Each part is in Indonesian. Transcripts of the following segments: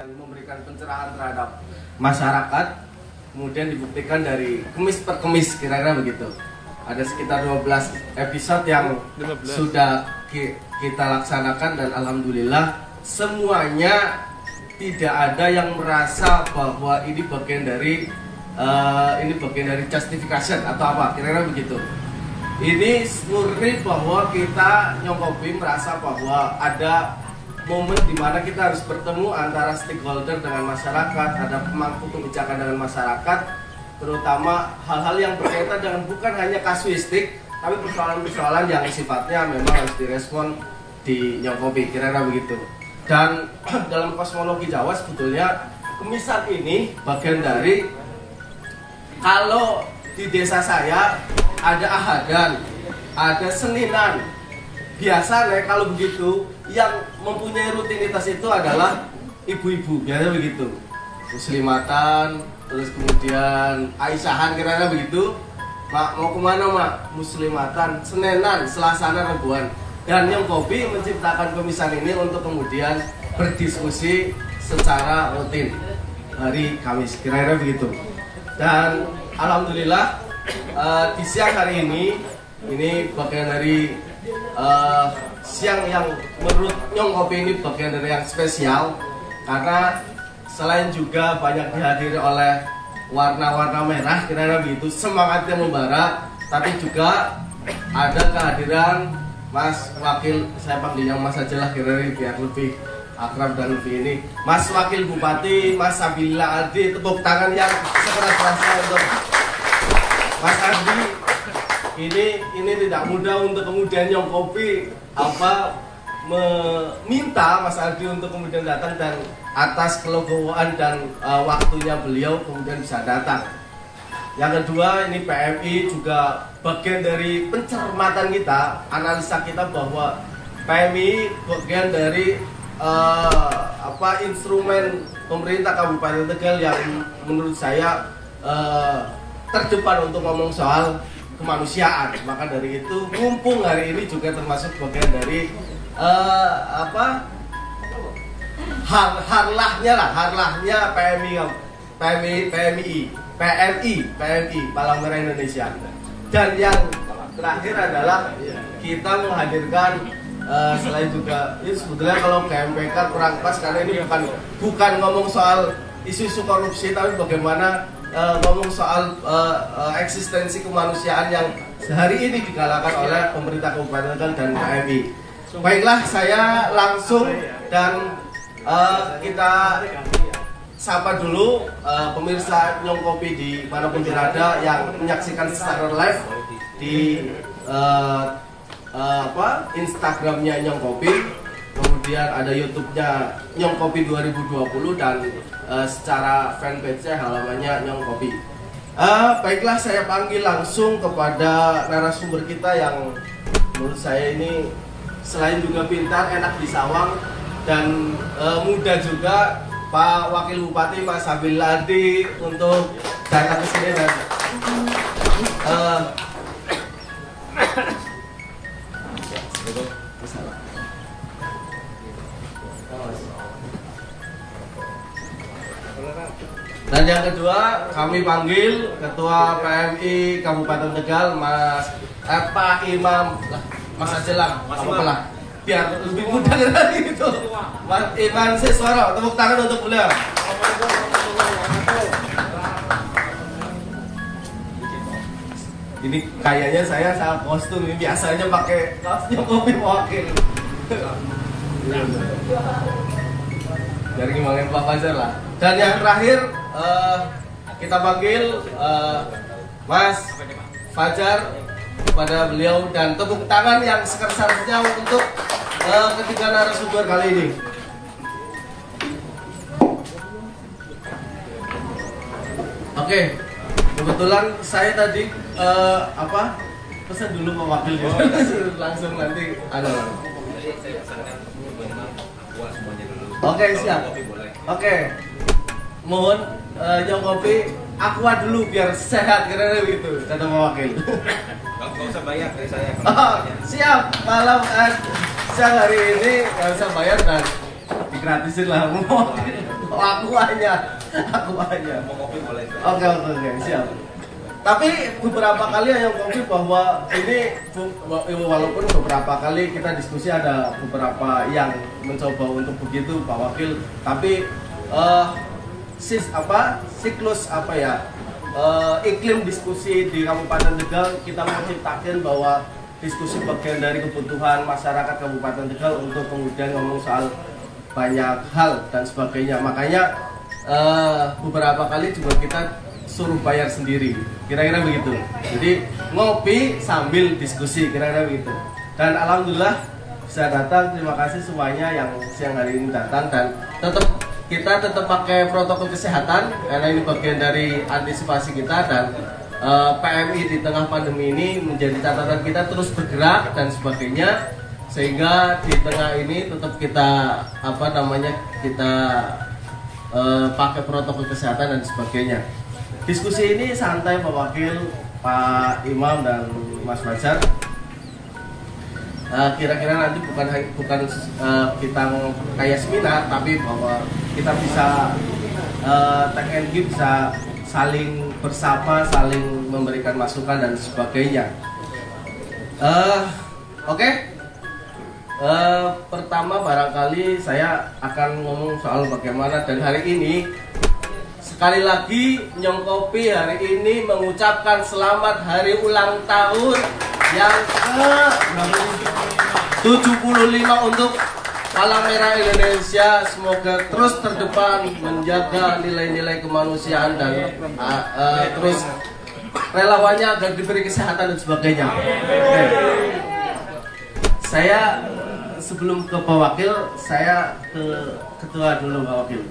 kemudian memberikan pencerahan terhadap masyarakat, kemudian dibuktikan dari kemis per kemis, kira-kira begitu. Ada sekitar 12 episode yang sudah kita laksanakan dan alhamdulillah semuanya tidak ada yang merasa bahwa ini bagian dari justification atau apa, kira-kira begitu. Ini murni bahwa kita Nyongkopi merasa bahwa ada momen di mana kita harus bertemu antara stakeholder dengan masyarakat, ada pemangku kebijakan dengan masyarakat, terutama hal-hal yang berkaitan dengan bukan hanya kasuistik, tapi persoalan-persoalan yang sifatnya memang harus direspon di Nyongkopi, kira-kira begitu. Dan dalam kosmologi Jawa sebetulnya kemisan ini bagian dari, kalau di desa saya ada ahadan, ada seninan. Biasanya kalau begitu yang mempunyai rutinitas itu adalah ibu-ibu, biasanya begitu. Muslimatan, terus kemudian Aisyahan, kira-kira begitu. Mak, mau kemana mak? Muslimatan, Senenan, Selasana, Rebuan. Dan Nyongkopi menciptakan kemisan ini untuk kemudian berdiskusi secara rutin hari Kamis, kira-kira begitu. Dan alhamdulillah di siang hari ini bagian dari siang yang menurut Nyongkopi ini bagian dari yang spesial, karena selain juga banyak dihadiri oleh warna-warna merah, kira-kira begitu, semangatnya membara, tapi juga ada kehadiran Mas Wakil, saya panggil yang Mas aja lah kira-kira biar lebih akrab dan lebih ini, Mas Wakil Bupati, Mas Sabila Ardi. Tepuk tangan yang sekeras-kerasnya untuk Mas Ardi. Ini tidak mudah untuk kemudian Nyongkopi meminta Mas Ardi untuk kemudian datang, dan atas kelegowoan dan waktunya beliau kemudian bisa datang. Yang kedua, ini PMI juga bagian dari pencermatan kita, analisa kita bahwa PMI bagian dari instrumen pemerintah Kabupaten Tegal yang menurut saya terdepan untuk ngomong soal kemanusiaan. Maka dari itu mumpung hari ini juga termasuk bagian dari harlahnya PMI Palang Merah Indonesia. Dan yang terakhir adalah kita menghadirkan selain juga ini sebetulnya kalau KMPK kurang pas karena ini bukan ngomong soal isu-isu korupsi, tapi bagaimana ngomong soal eksistensi kemanusiaan yang hari ini digalakan oleh pemerintah Kabupaten Tegal dan PMI. Baiklah, saya langsung dan kita sapa dulu pemirsa Nyongkopi di manapun berada yang menyaksikan secara live di Instagramnya Nyongkopi, kemudian ada YouTube-nya Nyongkopi 2020 dan secara fanpage-nya halamannya Nyongkopi. Baiklah, saya panggil langsung kepada narasumber kita yang menurut saya ini selain juga pintar, enak disawang dan muda juga, Pak Wakil Bupati Mas Sabil Ladi, untuk datang ke sini dan dan yang kedua kami panggil Ketua PMI Kabupaten Tegal, Pak Imam, Mas aja lah, apa-apalah, biar lebih mudah dari itu. Mas Iman Siswaro, tepuk tangan untuk beliau. Ini kayaknya saya salah kostum, ini biasanya pakai kaos Nyongkopi Wakil. Dari ngomongin Pak Fajar lah. Dan yang terakhir kita panggil Mas Fajar kepada beliau, dan tepuk tangan yang sekeras-kerasnya untuk ketiga narasumber kali ini. Oke, kebetulan saya tadi pesan dulu Pak Wakil ya. Langsung nanti ada. Oke, siap. Oke, mohon Nyongkopi aqua dulu biar sehat, kira-kira gitu kata Pak Wakil. Gak usah bayar dari saya. Siap, malam siang hari ini gak usah bayar dan digratisin lah. Oh, aku hanya. Mau kopi boleh. Oke, siap. Tapi beberapa kali yang kopi bahwa ini walaupun beberapa kali kita diskusi ada beberapa yang mencoba untuk begitu Pak Wakil, tapi siklus iklim diskusi di Kabupaten Tegal kita menciptakan bahwa diskusi bagian dari kebutuhan masyarakat Kabupaten Tegal untuk kemudian ngomong soal banyak hal dan sebagainya. Makanya beberapa kali juga kita suruh bayar sendiri, kira-kira begitu. Jadi ngopi sambil diskusi, kira-kira begitu. Dan alhamdulillah bisa datang. Terima kasih semuanya yang siang hari ini datang, dan kita tetap pakai protokol kesehatan karena ini bagian dari antisipasi kita, dan PMI di tengah pandemi ini menjadi catatan kita terus bergerak dan sebagainya, sehingga di tengah ini tetap kita pakai protokol kesehatan dan sebagainya. Diskusi ini santai Pak Wakil, Pak Imam dan Mas Fajar. Kira-kira nanti bukan kita kayak seminar, tapi bahwa kita bisa take and give, bisa saling bersapa, saling memberikan masukan dan sebagainya. Oke. Pertama barangkali saya akan ngomong soal bagaimana, dan hari ini sekali lagi Nyong Kopi hari ini mengucapkan selamat hari ulang tahun yang ke-75 untuk Palang Merah Indonesia. Semoga terus terdepan menjaga nilai-nilai kemanusiaan dan terus relawannya agar diberi kesehatan dan sebagainya. Saya sebelum ke Pak Wakil, saya ke Ketua dulu Pak Wakil.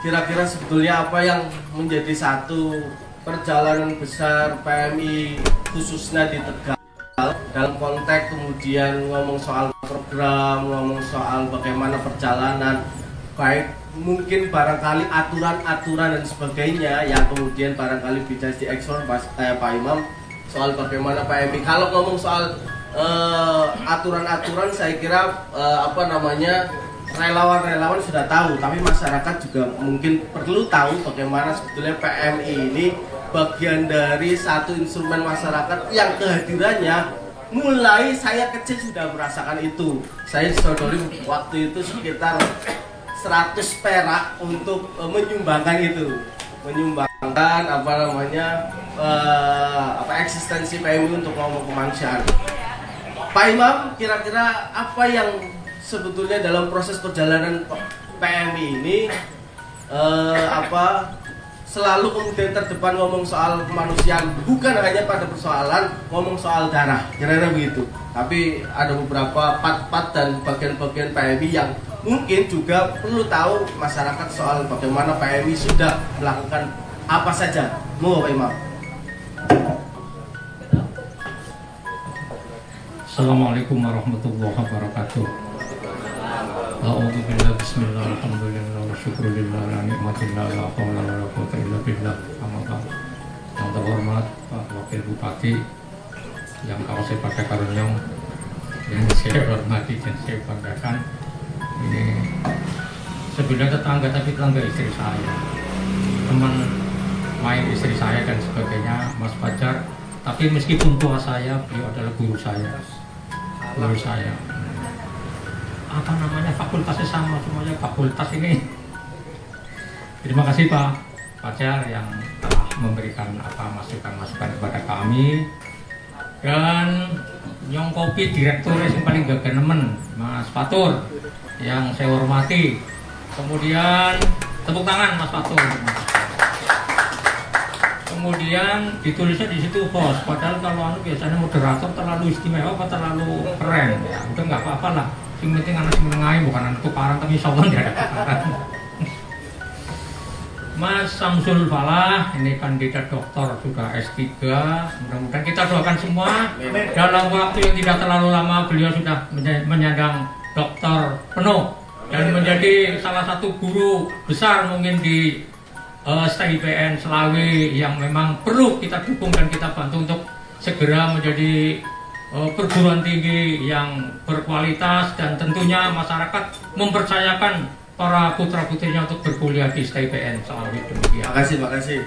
Kira-kira sebetulnya apa yang menjadi satu perjalanan besar PMI khususnya di Tegal dalam konteks kemudian ngomong soal program, ngomong soal bagaimana perjalanan, baik mungkin barangkali aturan-aturan dan sebagainya yang kemudian barangkali bisa diekspor Pak Imam soal bagaimana PMI. Kalau ngomong soal aturan-aturan, saya kira relawan-relawan sudah tahu, tapi masyarakat juga mungkin perlu tahu bagaimana sebetulnya PMI ini bagian dari satu instrumen masyarakat yang kehadirannya mulai saya kecil sudah merasakan itu. Saya disodori waktu itu sekitar 100 perak untuk menyumbangkan itu, menyumbangkan eksistensi PMI untuk ngomong kemanusiaan. Pak Imam, kira-kira apa yang sebetulnya dalam proses perjalanan PMI ini selalu kemudian terdepan ngomong soal kemanusiaan, bukan hanya pada persoalan ngomong soal darah, kira-kira begitu, tapi ada beberapa part-part dan bagian-bagian PMI yang mungkin juga perlu tahu masyarakat soal bagaimana PMI sudah melakukan apa saja. Mau Pak Imam. Assalamualaikum warahmatullahi wabarakatuh. Alhamdulillah, bismillah, alhamdulillah, wa syukurillah, la nikmatillah, la hawla wa la quwwata illa billah. Yang terhormat Pak Wakil Bupati yang kalau saya pakai karunyong, yang saya hormati dan saya banggakan, ini sebenarnya tetangga, tapi tetangga istri saya, teman main istri saya dan sebagainya, Mas Fajar. Tapi meskipun tua saya, beliau adalah guru saya. Fakultasnya sama semuanya, fakultas ini. Terima kasih Pak Fajar yang telah memberikan masukan-masukan kepada kami, dan Nyong Kopi direktur yang paling gagah nemen, Mas Fatur, yang saya hormati. Kemudian tepuk tangan Mas Fatur. Kemudian ditulisnya di situ host, padahal kalau biasanya moderator terlalu istimewa apa terlalu keren, ya udah nggak apa-apa lah. Yang penting anak menengahin, bukan anak tukaran, tapi insya Allah tidak ada tukaran. Mas Samsul Falah, ini kandidat doktor sudah S3, mudah-mudahan kita doakan semua dalam waktu yang tidak terlalu lama beliau sudah menyandang doktor penuh dan menjadi salah satu guru besar mungkin di STIPN Selawi yang memang perlu kita dukung dan kita bantu untuk segera menjadi perguruan tinggi yang berkualitas, dan tentunya masyarakat mempercayakan para putra-putrinya untuk berkuliah di STIPN. Selamat demikian. Makasih, Pak.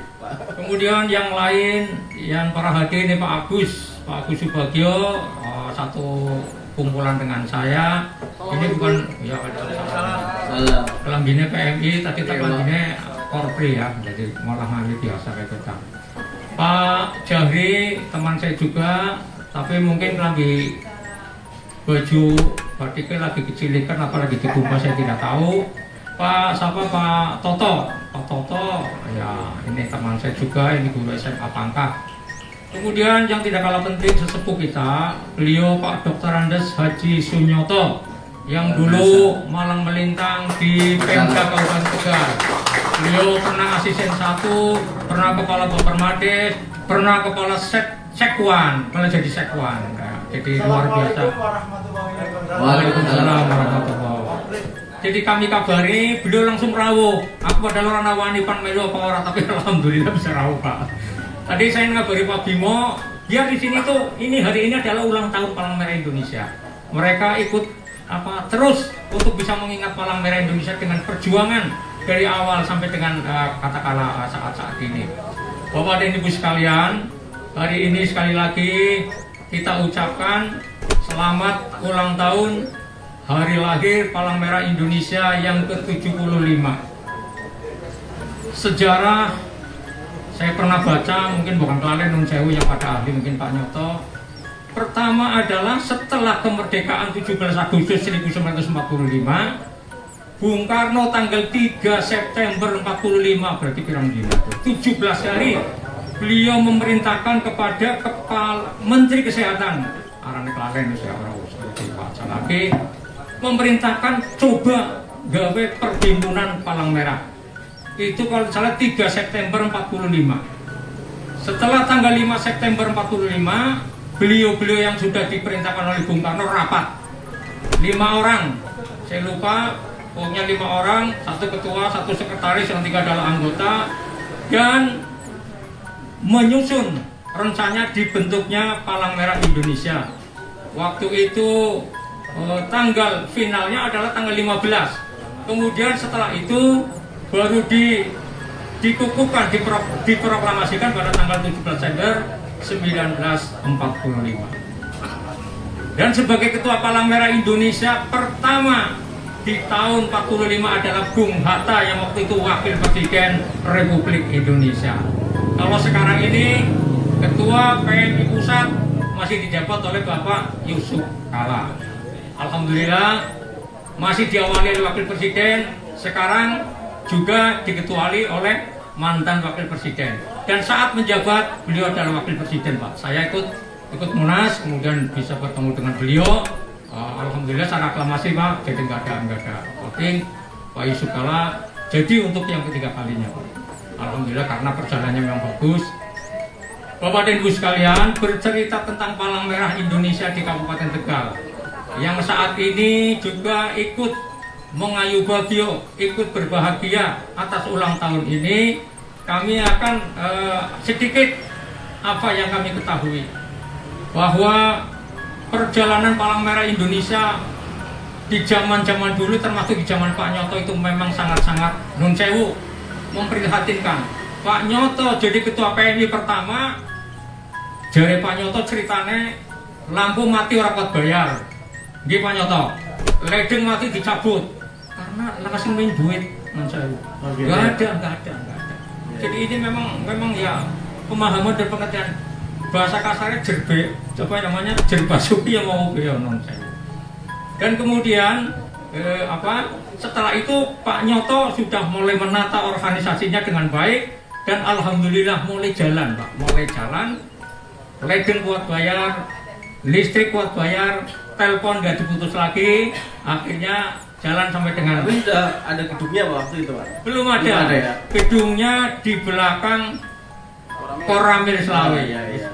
Kemudian yang lain, yang para hadir ini Pak Agus Subagio, satu kumpulan dengan saya. Ini bukan ya ada kelambine PMI, tadi kelambine Korpri ya, jadi malah ngambil biasa kayak kita. Pak Jahri teman saya juga, tapi mungkin lagi baju batiknya lagi kecilikan apalagi dikupas saya tidak tahu. Pak Toto ya ini teman saya juga, ini guru SMA Pangkah. Kemudian yang tidak kalah penting sesepuh kita, beliau Pak Dr. Andes Haji Sunyoto yang dulu malang melintang di Pemda Kabupaten Tegal. Beliau pernah asisten 1, pernah kepala Bapermades, pernah kepala Sekwan, pernah jadi Sekwan. Nah, jadi luar biasa. Waalaikumsalam warahmatullahi wabarakatuh. Jadi kami kabari, beliau langsung rawuh. Aku adalah orang nawani pan melu apa orang, tapi alhamdulillah bisa rawuh Pak. Tadi saya ngabari Pak Bimo, biar di sini tuh ini hari ini adalah ulang tahun Palang Merah Indonesia. Mereka ikut terus untuk bisa mengingat Palang Merah Indonesia dengan perjuangan dari awal sampai dengan katakanlah saat-saat ini. Bapak dan Ibu sekalian, hari ini sekali lagi kita ucapkan selamat ulang tahun hari lahir Palang Merah Indonesia yang ke-75. Sejarah saya pernah baca, mungkin bukan kalian Nun Sewu yang pada ahli, mungkin Pak Nyoto. Pertama adalah setelah kemerdekaan 17 Agustus 1945, Bung Karno tanggal 3 September 45, berarti pirang dina 17 hari, beliau memerintahkan kepada Kepala Menteri Kesehatan arane kalian seperti Pak Salaki, memerintahkan coba gawe perhimpunan Palang Merah. Itu kalau salah 3 September 45. Setelah tanggal 5 September 45, beliau-beliau yang sudah diperintahkan oleh Bung Karno rapat. 5 orang, saya lupa, pokoknya 5 orang, 1 ketua, 1 sekretaris, yang 3 adalah anggota, dan menyusun rencana dibentuknya Palang Merah Indonesia. Waktu itu tanggal finalnya adalah tanggal 15. Kemudian setelah itu baru dikukuhkan, diproklamasikan pada tanggal 17 Desember 1945. Dan sebagai Ketua Palang Merah Indonesia pertama di tahun 45 adalah Bung Hatta yang waktu itu Wakil Presiden Republik Indonesia. Kalau sekarang ini Ketua PMI Pusat masih dijabat oleh Bapak Yusuf Kala. Alhamdulillah masih diawali oleh Wakil Presiden, sekarang juga diketuai oleh mantan Wakil Presiden. Dan saat menjabat beliau adalah Wakil Presiden Pak. Saya ikut Munas, kemudian bisa bertemu dengan beliau. Alhamdulillah secara aklamasi Pak, jadi nggak ada voting. Pak Yusuf Kala jadi untuk yang ketiga kalinya Pak. Alhamdulillah karena perjalanannya memang bagus. Bapak dan Ibu sekalian, bercerita tentang Palang Merah Indonesia di Kabupaten Tegal yang saat ini juga ikut mengayu bagio, ikut berbahagia atas ulang tahun ini. Kami akan sedikit apa yang kami ketahui, bahwa perjalanan Palang Merah Indonesia di zaman-zaman dulu, termasuk di zaman Pak Nyoto, itu memang sangat-sangat nun sewu memprihatinkan. Pak Nyoto jadi ketua PMI pertama, jari Pak Nyoto ceritanya lampu mati orang kuat bayar. Nggih Pak Nyoto, ledeng mati dicabut karena langsung main duit nun sewu. Nggak ada. Jadi ini memang ya pemahaman dan pengertian, bahasa kasarnya jerbe, coba namanya jerbasuki yang mau non sewu. Dan kemudian setelah itu Pak Nyoto sudah mulai menata organisasinya dengan baik dan alhamdulillah mulai jalan Pak, ledeng kuat bayar, listrik kuat bayar, telepon nggak diputus lagi, akhirnya jalan sampai dengan. Tapi sudah ada gedungnya waktu itu Pak? Belum ada ya? Gedungnya di belakang Koramil Selawe,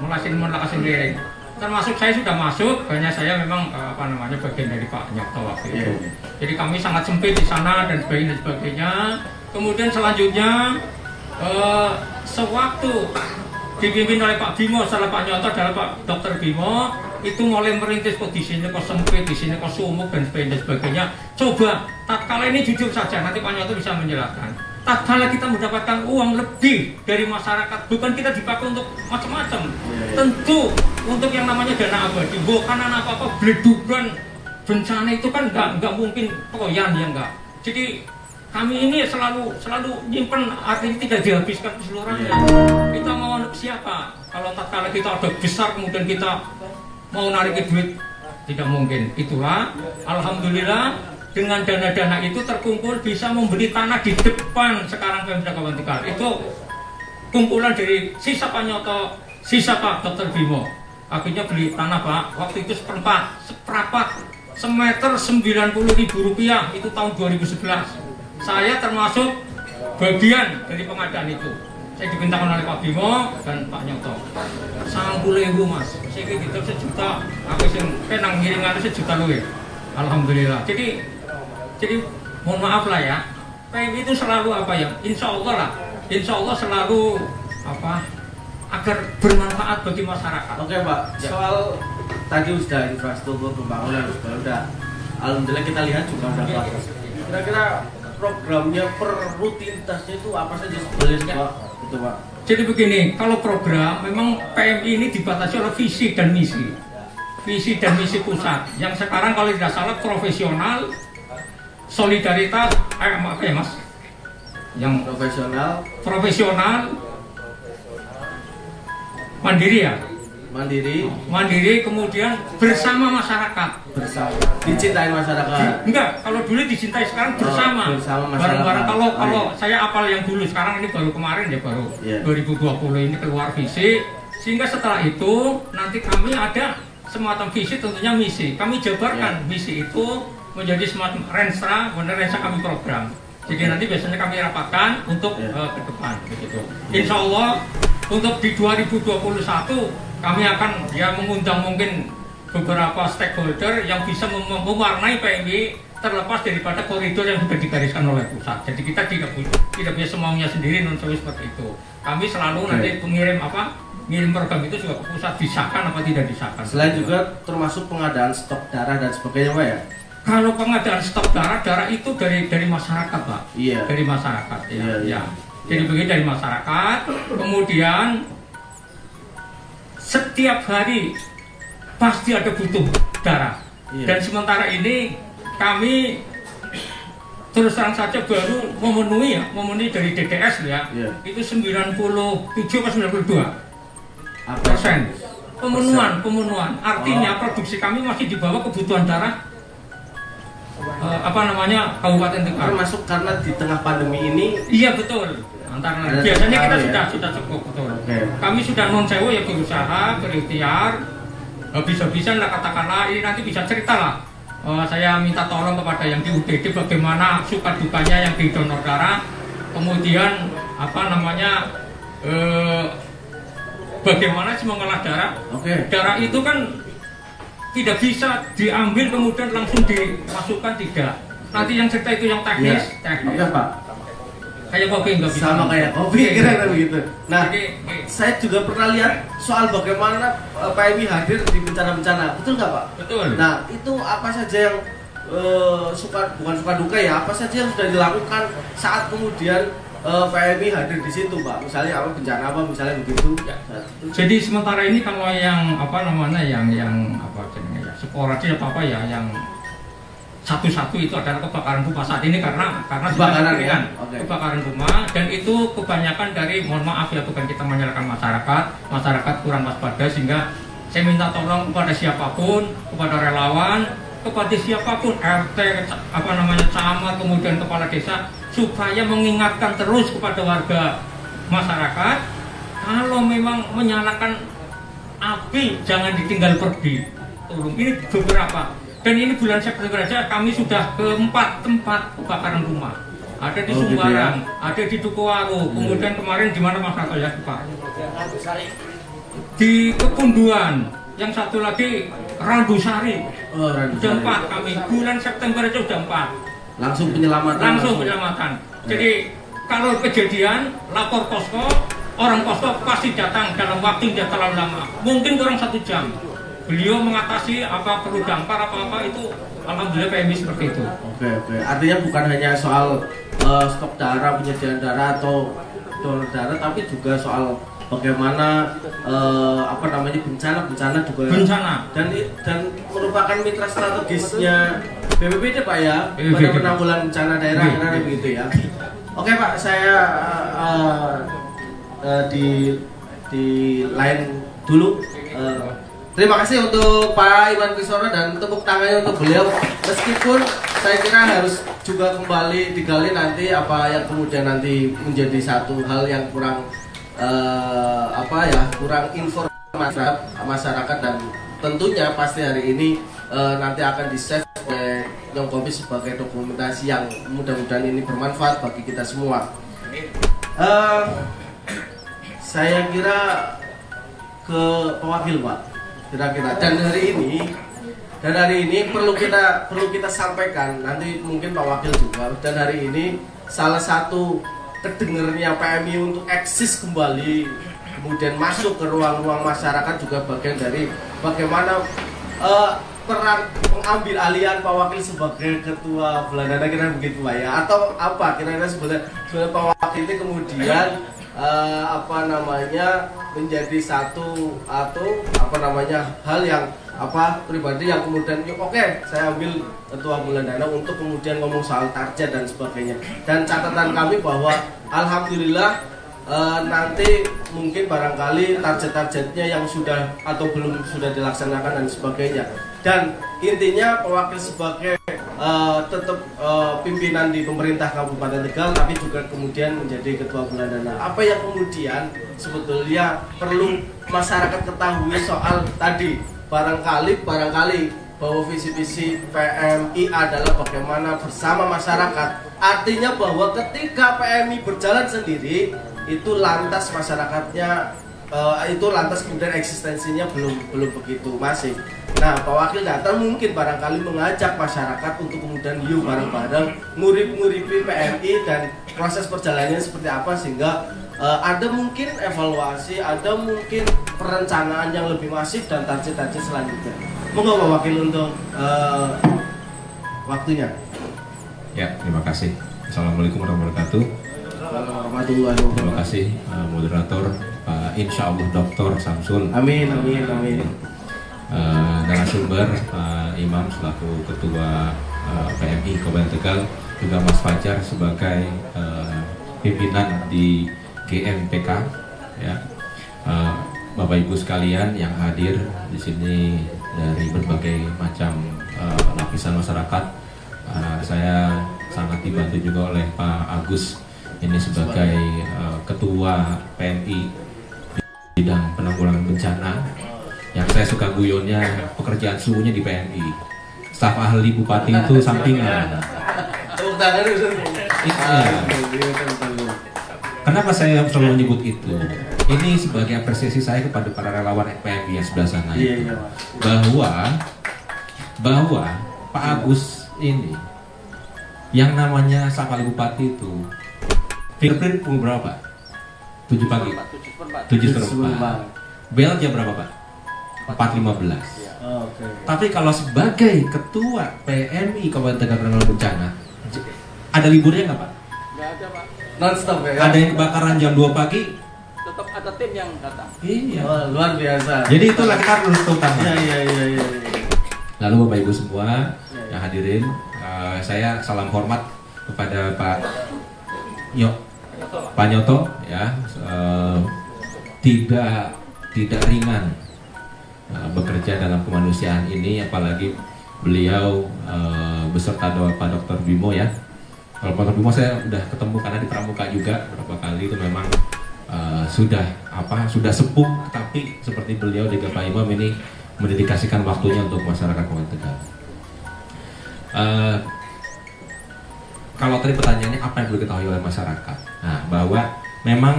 Melasin Liring. Termasuk saya sudah masuk, hanya saya memang bagian dari Pak Nyoto waktu itu. Jadi kami sangat sempit di sana dan sebagainya. Kemudian selanjutnya sewaktu dipimpin oleh Pak Bimo, setelah Pak Nyoto adalah Pak Dr. Bimo, itu mulai merintis kok di sini kok sempit, di sini kok sumuk dan sebagainya. Coba, tatkala ini jujur saja, nanti Pak Nyoto bisa menjelaskan. Tatkala kita mendapatkan uang lebih dari masyarakat, bukan kita dipakai untuk macam-macam. Tentu untuk yang namanya dana abadi, bukan apa-apa beledukan bencana itu kan nggak mungkin toyan ya enggak. Jadi kami ini selalu nyimpen, artinya tidak dihabiskan keseluruhannya. Kita mau siapa? Kalau tatkala kita ada besar kemudian kita mau narik duit, tidak mungkin. Itulah alhamdulillah dengan dana-dana itu terkumpul bisa membeli tanah di depan sekarang Pemda Kabupaten Tegal. Itu kumpulan dari sisa Pak Nyoto, sisa Pak Dr. Bimo. Akhirnya beli tanah Pak, waktu itu seperapat, semeter Rp90.000, itu tahun 2011. Saya termasuk bagian dari pengadaan itu. Saya dipintakan oleh Pak Bimo dan Pak Nyoto. 90.000 Mas, saya gitu sejuta, aku sing penang ngiringan sejuta luwih. Alhamdulillah. Jadi mohon maaf lah ya. PMI itu selalu apa ya? Insya Allah selalu apa? Agar bermanfaat bagi masyarakat. Oke Pak, soal tadi sudah infrastruktur pembangunan sudah. Alhamdulillah kita lihat juga sudah bagus. Kira-kira programnya per rutinitasnya itu apa saja sebenarnya Pak? Itu Pak. Jadi begini, kalau program memang PMI ini dibatasi oleh visi dan misi. Visi dan misi pusat. Yang sekarang kalau tidak salah profesional, solidaritas, maaf ya Mas. Yang profesional, mandiri ya. Mandiri kemudian bersama masyarakat. Dicintai masyarakat. Enggak, kalau dulu dicintai, sekarang bersama bareng-bareng. Kalau saya apal yang dulu, sekarang ini baru kemarin ya, baru 2020 ini keluar visi. Sehingga setelah itu nanti kami ada semacam visi, tentunya misi. Kami jabarkan misi itu menjadi semacam renstra kami program. Jadi nanti biasanya kami rapatkan untuk ke depan begitu. Insya Allah untuk di 2021 kami akan mengundang mungkin beberapa stakeholder yang bisa mewarnai PMI terlepas daripada koridor yang sudah digariskan oleh pusat. Jadi kita tidak bisa semaunya sendiri, seperti itu. Kami selalu nanti ngirim program itu juga ke pusat, disahkan apa tidak disahkan. Selain juga termasuk pengadaan stok darah dan sebagainya Pak ya? Kalau pengadaan stok darah itu dari masyarakat Pak. Iya. Dari masyarakat ya. Jadi begini, dari masyarakat, kemudian setiap hari pasti ada butuh darah. Dan sementara ini kami terus terang saja baru memenuhi dari DDS ya. Itu 97 atau 92% pemenuhan. Artinya produksi kami masih di bawah kebutuhan darah Kabupaten Tegal. Termasuk karena di tengah pandemi ini. Iya betul. Biasanya kita sudah cukup betul. Kami sudah non sewo ya, berusaha berikhtiar habis-habisan lah, katakanlah ini nanti bisa cerita lah. Saya minta tolong kepada yang di UGD bagaimana suka dukanya yang di donor darah, kemudian bagaimana sih mengolah darah. Darah itu kan tidak bisa diambil kemudian langsung dimasukkan, tidak. Nanti yang cerita itu yang teknis. Oke Pak. Kayak kopi nggak bisa. Sama kayak kopi kira-kira begitu. Nah, saya juga pernah lihat soal bagaimana PMI hadir di bencana-bencana, betul nggak Pak? Betul. Nah, itu apa saja yang bukan suka duka ya, apa saja yang sudah dilakukan saat kemudian PMI hadir di situ Pak? Misalnya bencana apa, misalnya begitu. Jadi sementara ini kalau yang sporadis yang satu-satu itu adalah kebakaran rumah saat ini karena kebakaran rumah, dan itu kebanyakan dari, mohon maaf ya, bukan kita menyalahkan masyarakat kurang waspada, sehingga saya minta tolong kepada siapapun, kepada relawan, kepada siapapun, RT, camat, kemudian kepala desa, supaya mengingatkan terus kepada warga masyarakat, kalau memang menyalakan api jangan ditinggal pergi. Tolong, ini beberapa. Dan ini bulan September saja kami sudah ke 4 tempat kebakaran rumah. Ada di Sumbarang, ada di Dukuwaru, kemudian kemarin di mana Mas Nato ya Pak? Di Kepunduan, yang satu lagi Randusari. Sudah 4 kami, bulan September itu sudah 4. Langsung penyelamatan. Jadi kalau kejadian, lapor posko, orang posko pasti datang dalam waktu yang tidak terlalu lama, mungkin kurang 1 jam. beliau mengatasi apa perlu dampar apa itu, alhamdulillah PMI seperti itu. Oke. Artinya bukan hanya soal stok darah, penyediaan darah atau donor darah, tapi juga soal bagaimana bencana juga dan merupakan mitra strategisnya BPBD Pak ya, pada penanggulangan bencana daerah kira-kira begitu ya. Oke Pak, saya di lain dulu. Terima kasih untuk Pak Iwan Kisoro dan tepuk tangannya untuk beliau. Meskipun saya kira harus juga kembali digali nanti apa yang kemudian nanti menjadi satu hal yang kurang kurang informasi masyarakat, dan tentunya pasti hari ini nanti akan di-share oleh Nyong Kopi sebagai dokumentasi yang mudah-mudahan ini bermanfaat bagi kita semua. Saya kira ke pewakil Pak. Kira-kira dan hari ini perlu kita sampaikan, nanti mungkin Pak Wakil juga, dan hari ini salah satu kedengernya PMI untuk eksis kembali kemudian masuk ke ruang-ruang masyarakat juga bagian dari bagaimana peran pengambil alihan Pak Wakil sebagai ketua Belandana, kira begitu Pak ya, atau apa kira-kira sebenarnya Pak Wakil ini kemudian menjadi satu atau hal yang pribadi yang kemudian saya ambil ketua Belandana untuk kemudian ngomong soal target dan sebagainya. Dan catatan kami bahwa alhamdulillah nanti mungkin barangkali target-targetnya yang sudah atau belum sudah dilaksanakan dan sebagainya. Dan intinya Pak Wakil sebagai tetap pimpinan di pemerintah Kabupaten Tegal, tapi juga kemudian menjadi ketua Belandana. Apa yang kemudian sebetulnya perlu masyarakat ketahui soal tadi, barangkali bahwa visi-visi PMI adalah bagaimana bersama masyarakat. Artinya bahwa ketika PMI berjalan sendiri, itu lantas masyarakatnya kemudian eksistensinya belum begitu masif. Nah, Pak Wakil datang mungkin barangkali mengajak masyarakat untuk kemudian yuk bareng-bareng ngurip-nguripi PMI dan proses perjalanannya seperti apa, sehingga ada mungkin evaluasi, ada mungkin perencanaan yang lebih masif dan target-target selanjutnya. Monggo Pak Wakil untuk waktunya. Ya, terima kasih. Assalamualaikum warahmatullahi wabarakatuh. Terima kasih moderator Pak Insyaallah Dr. Samsul. Amin. Narasumber Pak Imam selaku Ketua PMI Kabupaten Tegal, juga Mas Fajar sebagai pimpinan di GMPK, ya. Bapak Ibu sekalian yang hadir di sini dari berbagai macam lapisan masyarakat. Saya sangat dibantu juga oleh Pak Agus ini sebagai Ketua PMI bidang penanggulangan bencana. Yang saya suka guyonnya, pekerjaan suhunya di PMI. Staf ahli bupati itu sampingan. Kenapa saya selalu menyebut itu? Ini sebagai apresiasi saya kepada para relawan PMI yang sebelah sana itu. Bahwa Pak Agus ini, yang namanya staf ahli bupati itu, fingerprint pukul berapa Pak? 7 pagi. 7.04. Bel jam berapa Pak? 4.15. Okay. Tapi kalau sebagai ketua PMI Kabupaten Tegal Penanggulangan Bencana, ada liburnya nggak Pak? Nggak ada Pak. Non-stop ya? Ada yang kebakaran jam 2 pagi? Tetap ada tim yang datang. Iya. Oh, luar biasa. Jadi itulah kita harus utama. Iya. Lalu Bapak Ibu semua yang hadirin, saya salam hormat kepada Pak Nyoto, ya. Tidak ringan bekerja dalam kemanusiaan ini, apalagi beliau beserta Pak Dr. Bimo, ya. Kalau Pak Dr. Bimo saya udah ketemu karena di Pramuka juga beberapa kali, itu memang sudah sepuh, tapi seperti beliau juga Pak Imam ini mendedikasikan waktunya untuk masyarakat Kabupaten Tegal. Kalau tadi pertanyaannya apa yang perlu diketahui oleh masyarakat, nah, bahwa memang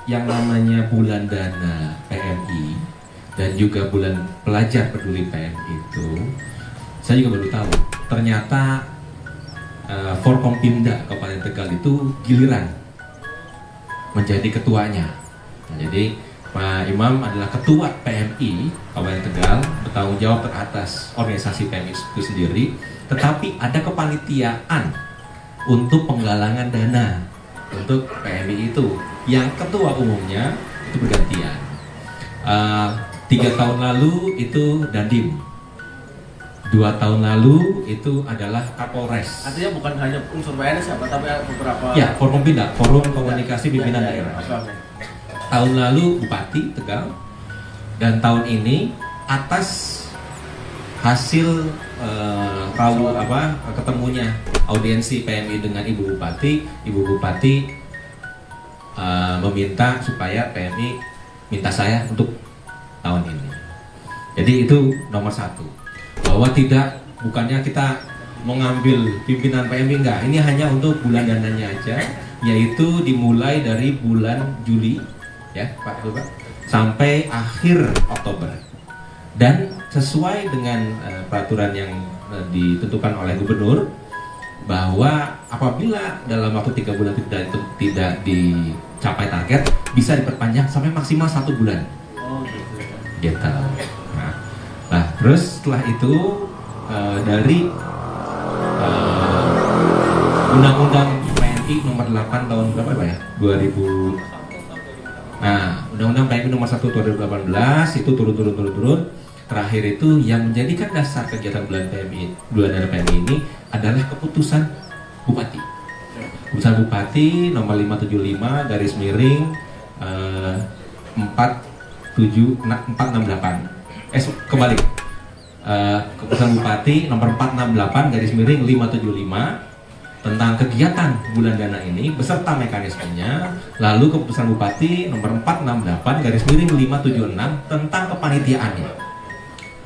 yang namanya bulan dana PMI dan juga bulan pelajar peduli PMI itu, saya juga baru tahu ternyata Forkompimda Kabupaten Tegal itu giliran menjadi ketuanya. Nah, jadi Pak Imam adalah ketua PMI Kabupaten Tegal, bertanggung jawab atas organisasi PMI itu sendiri, tetapi ada kepanitiaan untuk penggalangan dana untuk PMI itu, yang ketua umumnya itu bergantian. 3 tahun lalu itu Dandim, 2 tahun lalu itu adalah Kapolres. Artinya bukan hanya unsur PNS ya, Pak, tapi ada beberapa. Ya, Forum Komunikasi Pimpinan Daerah. Oke. Tahun lalu Bupati Tegal, dan tahun ini atas hasil ketemunya audiensi PMI dengan Ibu Bupati meminta supaya PMI minta saya untuk tahun ini. Jadi itu nomor 1, bahwa bukannya kita mengambil pimpinan PMI, enggak, ini hanya untuk bulan dananya aja, yaitu dimulai dari bulan Juli ya Pak Bapak sampai akhir Oktober, dan sesuai dengan peraturan yang ditentukan oleh gubernur, bahwa apabila dalam waktu 3 bulan tidak dicapai target, bisa diperpanjang sampai maksimal 1 bulan. Oh Gitu. Nah, terus setelah itu dari Undang-Undang PMI nomor 8 tahun berapa Pak ya? 2000. Nah, Undang-Undang PMI nomor 1 tahun 2018 itu turun. Terakhir itu yang menjadikan dasar kegiatan bulan dana PMI ini adalah keputusan Bupati. Keputusan Bupati nomor 575 garis miring 468. Kembali. Keputusan Bupati nomor 468 garis miring 575 tentang kegiatan bulan dana ini beserta mekanismenya. Lalu keputusan Bupati nomor 468 garis miring 576 tentang kepanitiaannya.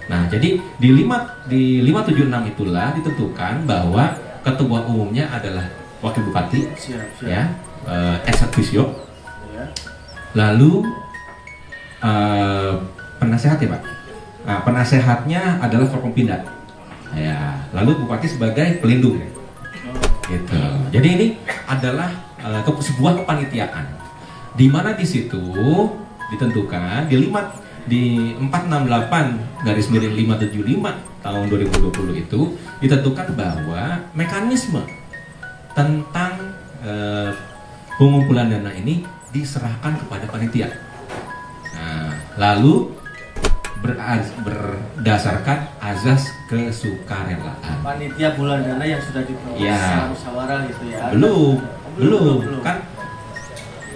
Nah, jadi di 576 itulah ditentukan bahwa ketua umumnya adalah wakil bupati, siap. ya, ex officio. Ya. Lalu penasehat ya Pak. Nah, penasehatnya adalah Forkompinda. Ya, lalu bupati sebagai pelindung. Gitu. Jadi ini adalah sebuah kepanitiaan, di mana di situ ditentukan di 468 garis miring 575 tahun 2020 itu ditentukan bahwa mekanisme tentang pengumpulan dana ini diserahkan kepada panitia. Nah, lalu berdasarkan azas kesukarelaan. Panitia bulan dana yang sudah diproses Ya. musyawarah gitu ya. Belum. Kan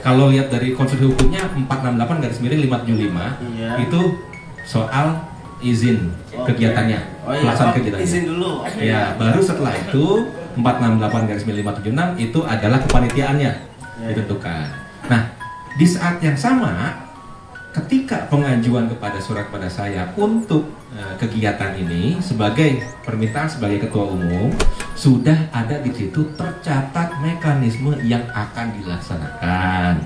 kalau lihat dari konstruksi hukumnya 468 garis miring 575 Iya. itu soal izin kegiatannya, pelaksanaan kegiatannya. Izin dulu. Ya, baru setelah itu 468 garis miring 576 itu adalah kepanitiaannya ditentukan. Nah, di saat yang sama ketika pengajuan surat kepada saya untuk kegiatan ini sebagai permintaan sebagai ketua umum, sudah ada di situ tercatat mekanisme yang akan dilaksanakan.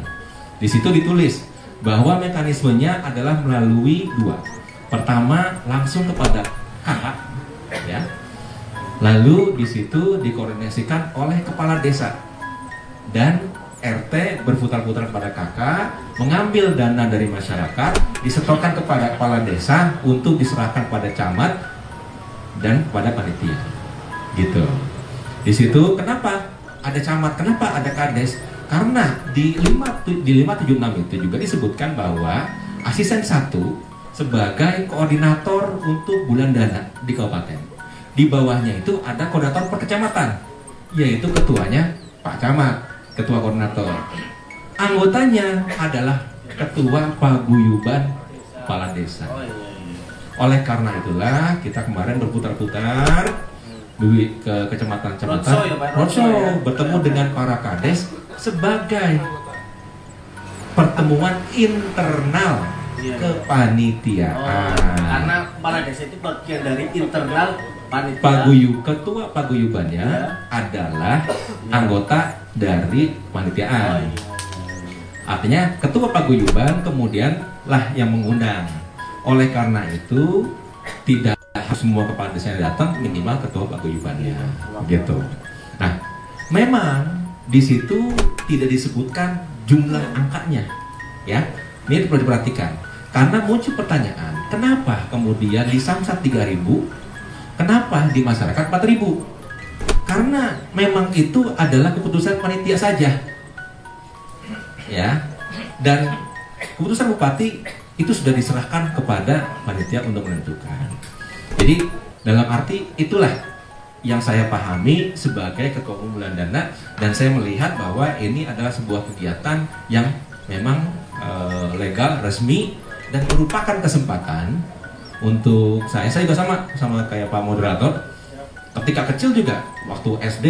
Di situ ditulis bahwa mekanismenya adalah melalui 2. Pertama, langsung kepada kakak, ya. Lalu di situ dikoordinasikan oleh kepala desa dan RT berputar-putar kepada kakak, mengambil dana dari masyarakat, disetorkan kepada kepala desa untuk diserahkan kepada camat dan kepada panitia. Gitu. Di situ kenapa ada camat, kenapa ada kades? Karena di 576 itu juga disebutkan bahwa asisten 1 sebagai koordinator untuk bulan dana di kabupaten. Di bawahnya itu ada koordinator per kecamatan, yaitu ketuanya Pak Camat, ketua koordinator. Anggotanya adalah ketua paguyuban kepala desa. Oleh karena itulah kita kemarin berputar-putar ke kecamatan-kecamatan, roadshow, bertemu dengan para kades sebagai pertemuan internal kepanitiaan. Karena kepala desa itu bagian dari internal panitia. Ketua paguyubannya adalah anggota dari kepanitiaan. Artinya ketua paguyuban kemudian lah yang mengundang. Oleh karena itu tidak harus semua kepala desa yang datang, minimal ketua paguyubannya, gitu. Nah, memang di situ tidak disebutkan jumlah angkanya, ya. Ini perlu diperhatikan. Karena muncul pertanyaan, kenapa kemudian di Samsat 3.000, kenapa di masyarakat 4.000? Karena memang itu adalah keputusan panitia saja. Ya. Dan keputusan bupati itu sudah diserahkan kepada panitia untuk menentukan. Jadi dalam arti itulah yang saya pahami sebagai Ketua Umum Bulandana, dan saya melihat bahwa ini adalah sebuah kegiatan yang memang legal, resmi, dan merupakan kesempatan untuk saya juga sama kayak Pak Moderator. Ketika kecil juga waktu SD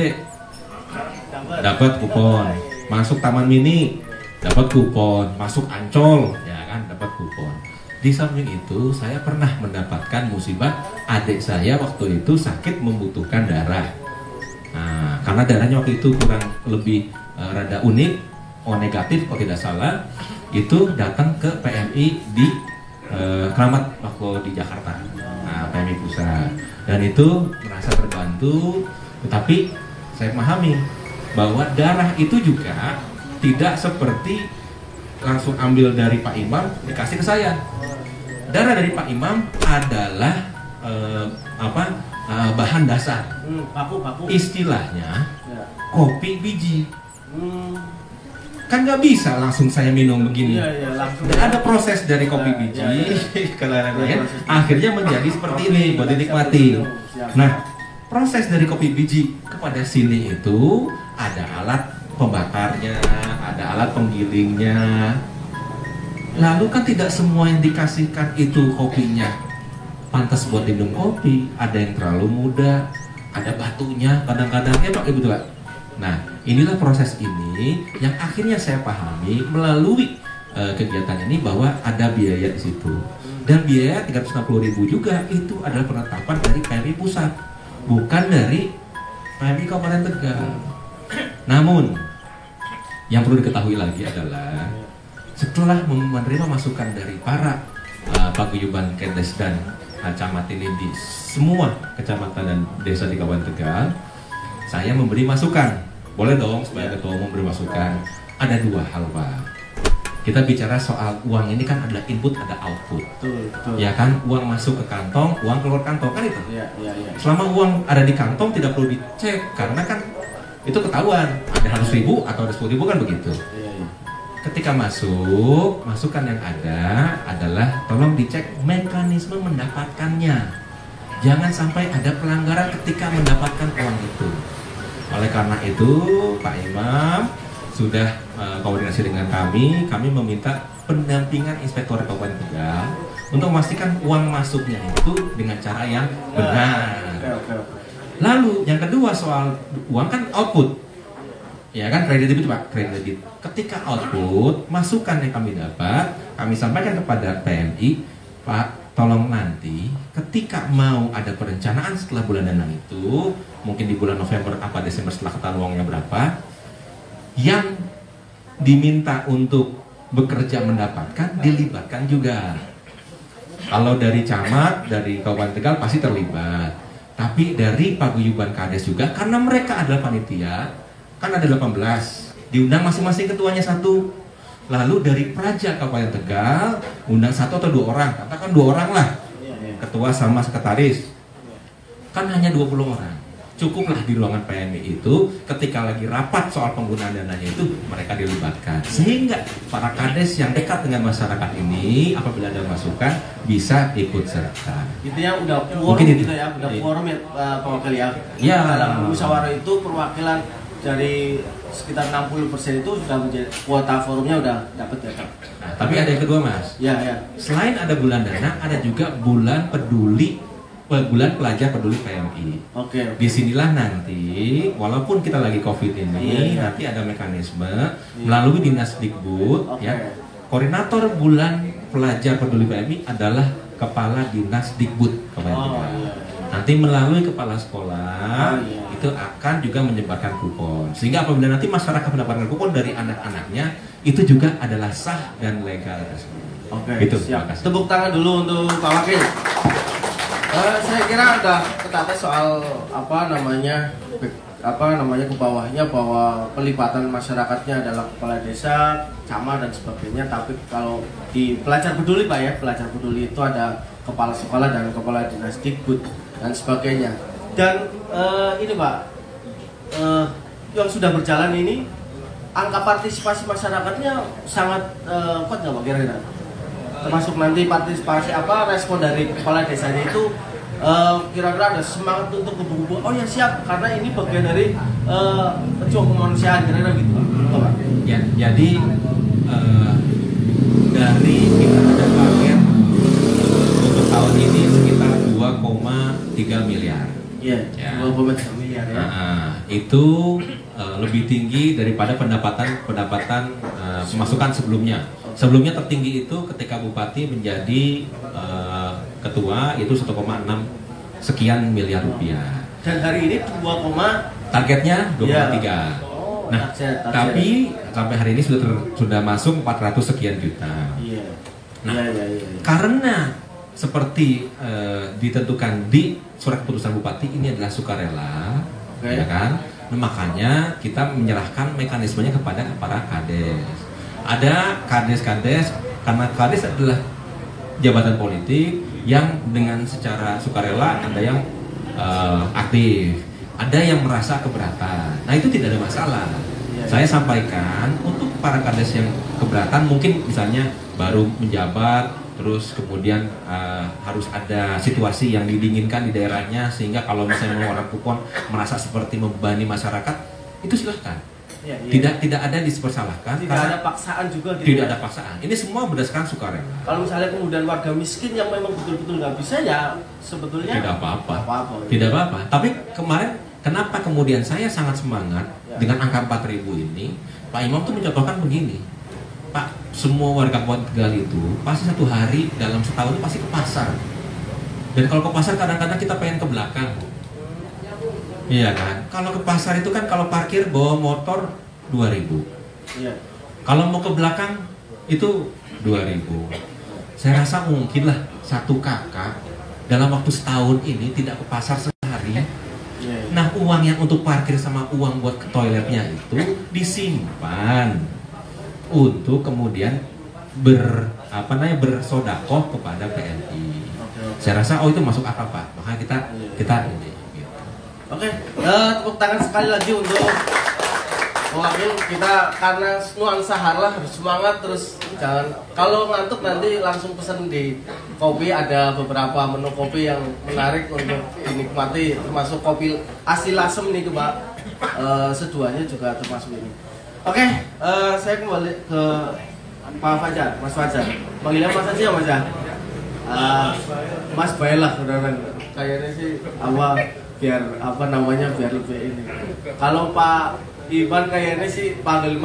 dapat kupon, masuk Taman Mini dapat kupon, masuk Ancol ya kan dapat kupon. Di samping itu saya pernah mendapatkan musibah, adik saya waktu itu sakit membutuhkan darah. Nah, karena darahnya waktu itu kurang lebih rada unik, O negatif kalau tidak salah, itu datang ke PMI di Keramat waktu di Jakarta. Nah, PMI pusat. Dan itu merasa terbantu, tetapi saya memahami bahwa darah itu juga tidak seperti langsung ambil dari Pak Imam dikasih ke saya. Darah dari Pak Imam adalah bahan dasar. Paku. Istilahnya kopi biji. Kan nggak bisa langsung saya minum begini. Iya, langsung. Dan ada proses dari kopi biji ke lain-lain, akhirnya menjadi seperti ini buat dinikmati. Nah, proses dari kopi biji kepada sini itu ada alat pembakarnya, ada alat penggilingnya. Lalu kan tidak semua yang dikasihkan itu kopinya pantas buat diminum kopi. Ada yang terlalu muda, ada batunya kadang-kadang ya Pak, betul Pak. Nah, inilah proses ini yang akhirnya saya pahami melalui kegiatan ini bahwa ada biaya di situ. Dan biaya 360.000 juga itu adalah penetapan dari PMI pusat, bukan dari PMI Kabupaten Tegal. Namun yang perlu diketahui lagi adalah setelah menerima masukan dari para paguyuban Kedes dan camat ini di semua kecamatan dan desa di Kabupaten Tegal, saya memberi masukan. Boleh dong sebagai ketua umum memberi masukan. Ada dua hal Pak. Kita bicara soal uang ini kan adalah input, ada output. Betul. Ya kan, uang masuk ke kantong, uang keluar kantong kan itu. Iya. Selama uang ada di kantong tidak perlu dicek karena kan itu ketahuan ada 100.000 atau ada 10.000 kan begitu. Iya. Ketika masuk, masukan yang ada adalah tolong dicek mekanisme mendapatkannya. Jangan sampai ada pelanggaran ketika mendapatkan uang itu. Oleh karena itu, Pak Imam sudah koordinasi dengan kami meminta pendampingan Inspektor Kabupaten Tegal untuk memastikan uang masuknya itu dengan cara yang benar. Oke. Lalu yang kedua soal uang kan output. Ya kan, kredit debit Pak, kredit debit. Ketika output, masukan yang kami dapat, kami sampaikan kepada PMI, Pak, tolong nanti ketika mau ada perencanaan setelah bulan dana itu, mungkin di bulan November apa Desember setelah ketahuan uangnya berapa, yang diminta untuk bekerja mendapatkan dilibatkan juga. Kalau dari camat, dari Kabupaten Tegal pasti terlibat. Tapi dari paguyuban Kades juga, karena mereka adalah panitia, kan ada 18, diundang masing-masing ketuanya satu. Lalu dari Praja Kabupaten Tegal undang 1 atau 2 orang, katakan 2 orang lah, ketua sama sekretaris, kan hanya 20 orang. Cukuplah di ruangan PMI itu ketika lagi rapat soal penggunaan dananya itu mereka dilibatkan, sehingga para kades yang dekat dengan masyarakat ini apabila ada masukan bisa ikut serta. Intinya udah quorum gitu ya, udah quorum ya Pak Wakil ya. Ya. Dalam musyawarah itu perwakilan dari sekitar 60% itu sudah menjadi kuota forumnya udah dapat ya Pak. Nah, tapi ada yang kedua Mas. Ya. Selain ada bulan dana, ada juga bulan pelajar peduli PMI. Oke. Disinilah nanti, walaupun kita lagi COVID ini, nanti ada mekanisme melalui Dinas Dikbud, ya. Koordinator bulan pelajar peduli PMI adalah Kepala Dinas Dikbud Kabupaten Tegal. Nanti melalui kepala sekolah itu akan juga menyebarkan kupon, sehingga apabila nanti masyarakat mendapatkan kupon dari anak-anaknya itu juga adalah sah dan legal. Oke. Gitu. Siap. Tepuk tangan dulu untuk Pak Wakil. Saya kira udah ketata soal apa namanya ke bawahnya, bahwa pelibatan masyarakatnya adalah kepala desa, camat dan sebagainya. Tapi kalau di pelajar peduli Pak ya, pelajar peduli itu ada kepala sekolah dan kepala dinas Dikbud dan sebagainya. Dan ini Pak, yang sudah berjalan ini angka partisipasi masyarakatnya sangat kuat nggak Pak kira-kira? Termasuk nanti partisipasi respon dari kepala desanya itu kira-kira ada semangat untuk kubu-kubu, oh ya siap, karena ini bagian dari pejuang kemanusiaan, kira-kira gitu Pak. Ya, jadi dari kita ada target untuk tahun ini sekitar 2,3 miliar. Iya, Ya. 2,3 miliar ya. Itu lebih tinggi daripada pendapatan pemasukan sebelumnya. Sebelumnya tertinggi itu ketika Bupati menjadi ketua, itu 1,6 sekian miliar rupiah. Dan hari ini 2, Targetnya 2,3. ya. Nah, target. tapi sampai hari ini sudah masuk 400 sekian juta. Iya. Nah, iya. karena seperti ditentukan di surat keputusan Bupati, ini adalah sukarela, Oke. ya kan? Nah, makanya kita menyerahkan mekanismenya kepada para kades. Ada kades-kades, karena kades adalah jabatan politik yang dengan secara sukarela, ada yang aktif, ada yang merasa keberatan. Nah, itu tidak ada masalah. Iya. Saya sampaikan untuk para kades yang keberatan, mungkin misalnya baru menjabat, terus kemudian harus ada situasi yang didinginkan di daerahnya, sehingga kalau misalnya mengeluarkan kupon merasa seperti membebani masyarakat, itu silahkan. Iya, iya. Tidak ada dipersalahkan. Tidak karena ada paksaan juga gitu. tidak ya. ada paksaan. Ini semua berdasarkan sukarela. Kalau misalnya kemudian warga miskin yang memang betul-betul nggak bisa, ya sebetulnya Tidak apa-apa. Apa-apa. Tidak apa-apa. Tapi kemarin kenapa kemudian saya sangat semangat Ya. dengan angka 4.000 ini? Pak Imam tuh mencontohkan begini. Pak, semua warga Kabupaten Tegal itu pasti satu hari dalam setahun itu pasti ke pasar. Dan kalau ke pasar kadang-kadang kita pengen ke belakang. Iya kan? Kalau ke pasar itu kan kalau parkir bawa motor 2.000. Iya. Kalau mau ke belakang itu 2.000. Saya rasa mungkin lah satu kakak dalam waktu setahun ini tidak ke pasar sehari. Iya. Nah, uang yang untuk parkir sama uang buat ke toiletnya itu disimpan untuk kemudian bersodakoh kepada PNI. Oke. Saya rasa itu masuk akal Pak. Makanya kita ini. Gitu. Oke, tepuk tangan sekali lagi untuk wakil kita, karena nuansa harlah harus semangat, terus jangan kalau ngantuk nanti langsung pesen di kopi, ada beberapa menu kopi yang menarik untuk dinikmati, termasuk kopi asli Lasem nih Pak, seduanya juga termasuk ini. Oke, saya kembali ke Pak Fajar, Mas Fajar, panggilnya Mas aja Mas ya. Mas baiklah, saudara, kayaknya sih biar biar lebih ini. Kalau Pak Iban kayaknya sih panggil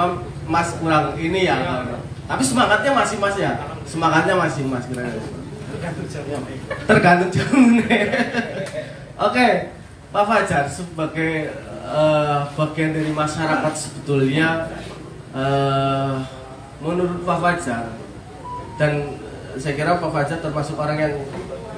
Mas kurang ini ya. Tapi semangatnya masih Mas ya. Semangatnya masih Mas kira-kira. Tergantung jamnya. Oke, Pak Fajar sebagai bagian dari masyarakat sebetulnya, menurut Pak Fajar, dan saya kira Pak Fajar termasuk orang yang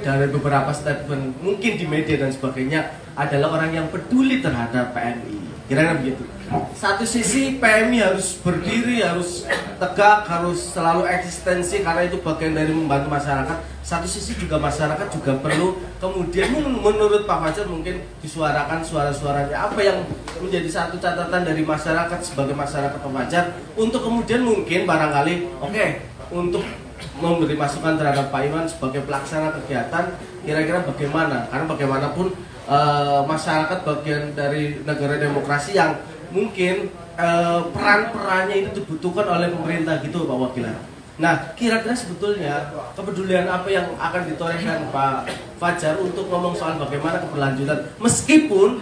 dari beberapa statement mungkin di media dan sebagainya adalah orang yang peduli terhadap PMI. Kira-kira begitu. Satu sisi PMI harus berdiri, harus tegak, harus selalu eksistensi karena itu bagian dari membantu masyarakat. Satu sisi juga masyarakat juga perlu kemudian menurut Pak Fajar mungkin disuarakan suara-suaranya. Apa yang menjadi satu catatan dari masyarakat sebagai masyarakat Pak Fajar untuk kemudian mungkin barangkali untuk memberi masukan terhadap Pak Iman sebagai pelaksana kegiatan, kira-kira bagaimana? Karena bagaimanapun masyarakat bagian dari negara demokrasi yang mungkin peran-perannya itu dibutuhkan oleh pemerintah gitu Pak Wakil. Nah, kira-kira sebetulnya kepedulian apa yang akan ditorehkan Pak Fajar untuk ngomong soal bagaimana keberlanjutan, meskipun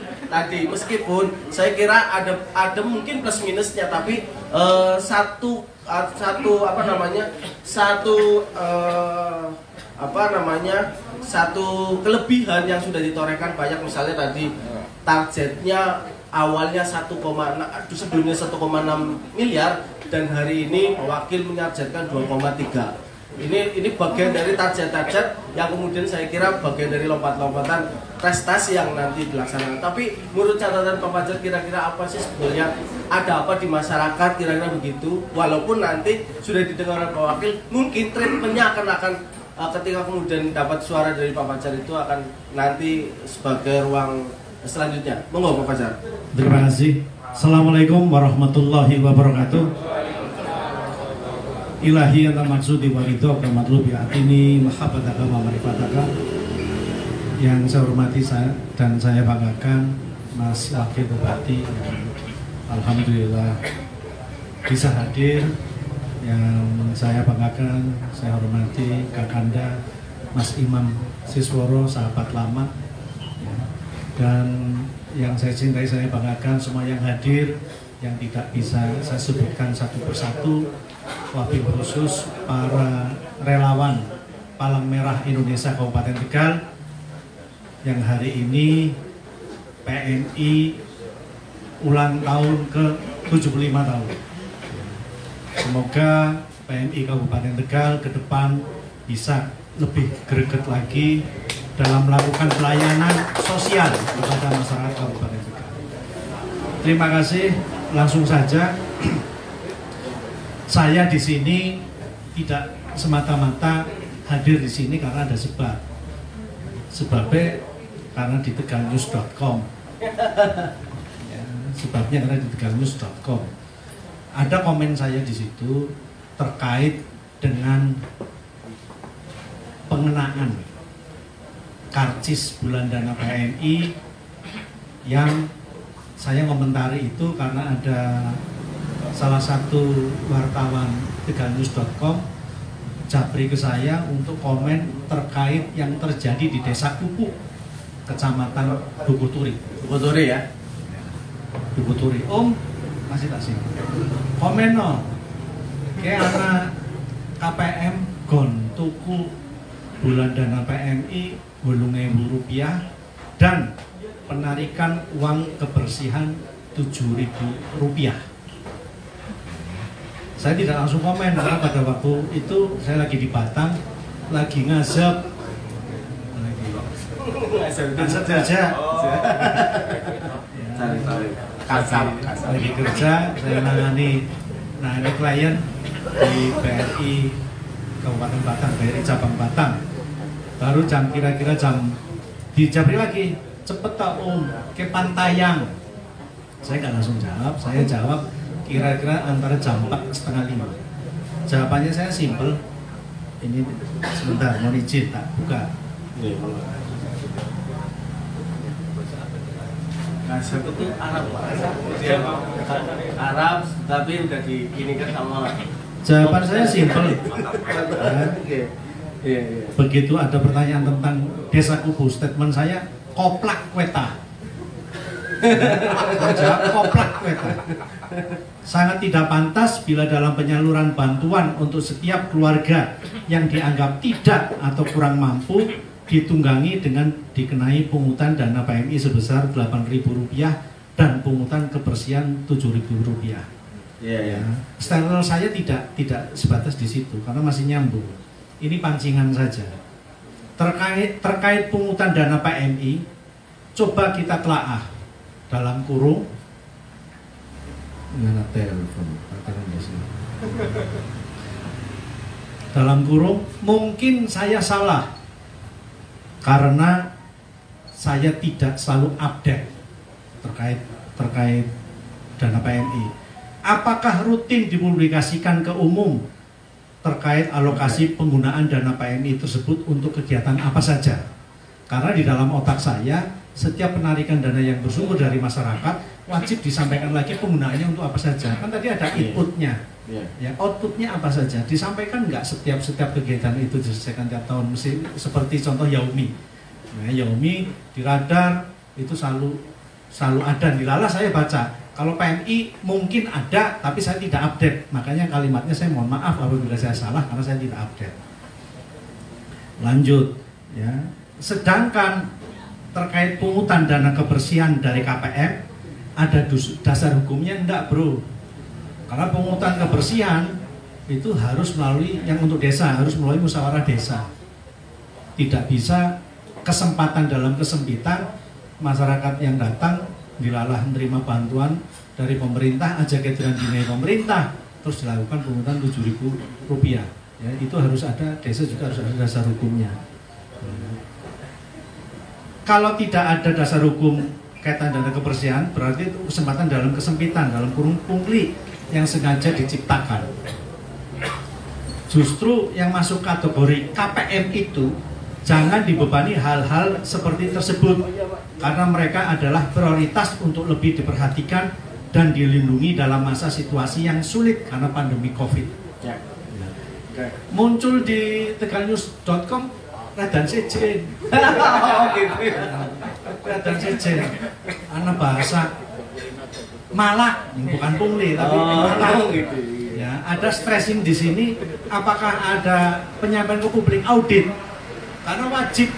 saya kira ada mungkin plus minusnya, tapi satu kelebihan yang sudah ditorehkan banyak, misalnya tadi targetnya awalnya 1,6 miliar dan hari ini Wakil menargetkan 2,3. Ini bagian dari target-target yang kemudian saya kira bagian dari lompat-lompatan prestasi yang nanti dilaksanakan. Tapi menurut catatan Pak Fajar, kira-kira apa sih sebetulnya, ada apa di masyarakat kira-kira begitu? Walaupun nanti sudah didengar oleh Pak Wakil, mungkin treatmentnya akan ketika kemudian dapat suara dari Pak Fajar itu akan nanti sebagai ruang selanjutnya. Monggo Pak Fajar. Terima kasih. Assalamualaikum warahmatullahi wabarakatuh. Ilahi anta maksudi wa ridho kama matlubi atini mahabbataka wa marifataka. Yang saya hormati dan saya banggakan Mas Wakil Bupati yang alhamdulillah bisa hadir. Yang saya banggakan, saya hormati Kakanda Mas Imam Sisworo, sahabat lama, dan yang saya cintai, saya banggakan semua yang hadir, yang tidak bisa saya sebutkan satu persatu. Wabil khusus para relawan Palang Merah Indonesia Kabupaten Tegal yang hari ini PMI ulang tahun ke 75 tahun. Semoga PMI Kabupaten Tegal ke depan bisa lebih greget lagi dalam melakukan pelayanan sosial kepada masyarakat Kabupaten Tegal. Terima kasih. Langsung saja, saya di sini tidak semata-mata hadir di sini karena ada sebab. Sebabnya karena di tegalnews.com. Ya, sebabnya karena di tegalnews.com. Ada komen saya di situ terkait dengan pengenaan karcis bulan dana PMI yang saya komentari itu karena ada salah satu wartawan tegalnews.com japri ke saya untuk komen terkait yang terjadi di Desa Kupu, Kecamatan Bukuturi. Bukuturi ya? Bukuturi. Om, masih tak sih? Komen no. Kayak anak KPM gon tuku bulan dana PMI Rp8.000 dan penarikan uang kebersihan Rp7.000. Saya tidak langsung komen karena pada waktu itu saya lagi di Batang, lagi ngazab kerja, lagi kerja, saya nangani klien di BRI Kabupaten Batang, BRI Cabang Batang. Baru kira-kira jam dijabri lagi, cepet tak Om, ke Pantayang. Saya nggak langsung jawab, saya jawab kira-kira antara jam 4:30. Jawabannya saya simpel. Ini sebentar, mau izin tak buka. Kasab itu Arab Pak. Arab, tapi udah ini kan sama. Jawaban saya simpel. Iya. Begitu ada pertanyaan tentang Desa Kubu, statement saya koplak weta. Jawab koplak weta. Sangat tidak pantas bila dalam penyaluran bantuan untuk setiap keluarga yang dianggap tidak atau kurang mampu ditunggangi dengan dikenai pungutan dana PMI sebesar Rp8.000 dan pungutan kebersihan Rp7.000. Iya. Style saya tidak sebatas di situ karena masih nyambung. Ini pancingan saja. Terkait pungutan dana PMI, coba kita telaah dalam kurung. Dalam kurung, mungkin saya salah karena saya tidak selalu update terkait dana PMI. Apakah rutin dipublikasikan ke umum terkait alokasi penggunaan dana PMI tersebut untuk kegiatan apa saja? Karena di dalam otak saya, setiap penarikan dana yang bersumber dari masyarakat wajib disampaikan lagi penggunaannya untuk apa saja. Kan tadi ada inputnya, ya outputnya apa saja. Disampaikan nggak setiap kegiatan itu diselesaikan tiap tahun. Mesti seperti contoh Yaumi. Nah, Yaumi di radar itu selalu ada. Di Lala saya baca. Kalau PMI mungkin ada, tapi saya tidak update. Makanya kalimatnya saya mohon maaf apabila saya salah karena saya tidak update. Lanjut, ya. Sedangkan terkait pungutan dana kebersihan dari KPM ada dasar hukumnya enggak bro, karena pungutan kebersihan itu harus melalui, yang untuk desa harus melalui musyawarah desa. Tidak bisa kesempatan dalam kesempitan, masyarakat yang datang dilalah menerima bantuan dari pemerintah, aja keterangan dinilai pemerintah, terus dilakukan pungutan Rp7.000. Ya, itu harus ada, desa juga harus ada dasar hukumnya. Kalau tidak ada dasar hukum kaitan dana kebersihan, berarti itu kesempatan dalam kesempitan, dalam kurung pungli yang sengaja diciptakan. Justru yang masuk kategori KPM itu jangan dibebani hal-hal seperti tersebut, karena mereka adalah prioritas untuk lebih diperhatikan dan dilindungi dalam masa situasi yang sulit karena pandemi COVID. Ya. Muncul di tegalnews.com Radan Sejen. Oh gitu. Radan Sejen. Anak bahasa Malak, bukan pungli tapi Malak. Gitu. Ya, ada stressing di sini. Apakah ada penyampaian ke publik audit? Karena wajib.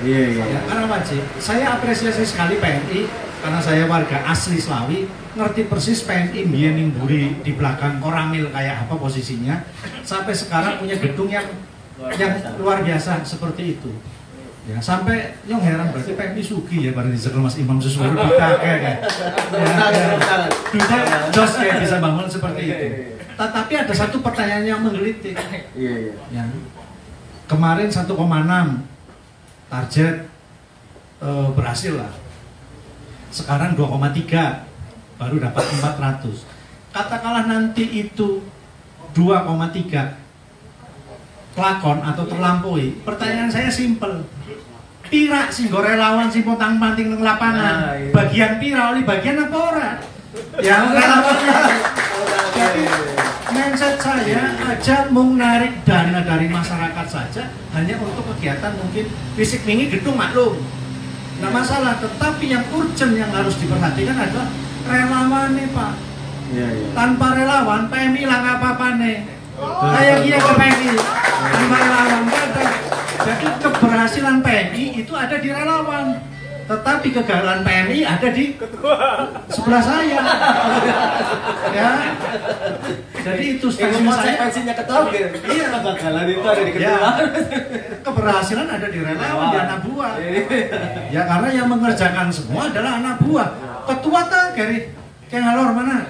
Iya. Ya, karena wajib. Saya apresiasi sekali PMI karena saya warga asli Slawi, ngerti persis PMI biyen ning mburi di belakang Koramil kayak apa posisinya, sampai sekarang punya gedung yang luar biasa seperti itu. Ya, sampai nyong heran berarti PMI sugi ya bareng dicekel Mas Imam Suswoyo dikake kayak. Ya. Duitnya jos kayak bisa bangun seperti itu. Tetapi ada satu pertanyaan yang menggelitik. Iya. Ya. Kemarin 1,6 target berhasil lah. Sekarang 2,3 baru dapat 400. Katakanlah nanti itu 2,3 kelakon atau terlampaui. Pertanyaan saya simpel. Pira sing go relawan sing pontang-panting nang lapangan. Iya. Bagian pira oli bagian apa ora? Ya relawannya. Jadi mindset saya aja menarik dana dari masyarakat saja hanya untuk kegiatan mungkin fisik wingi gedung maklum. Nggak masalah, tetapi yang urgent yang harus diperhatikan adalah relawan nih Pak. Iya. Tanpa relawan, PMI lah nggak apa-apa nih. Kayak dia ke PMI, tanpa relawan nggak ada. Jadi keberhasilan PMI itu ada di relawan, tetapi kegagalan PMI ada di sebelah saya. Ya, jadi itu stasiun saya. Konsekuensinya ketua gitu. Iya, kegagalan itu ada di ketua. Ya, keberhasilan ada di relawan, di anak buah. Ya karena yang mengerjakan semua adalah anak buah. Ketua tak kayak ngalor mana?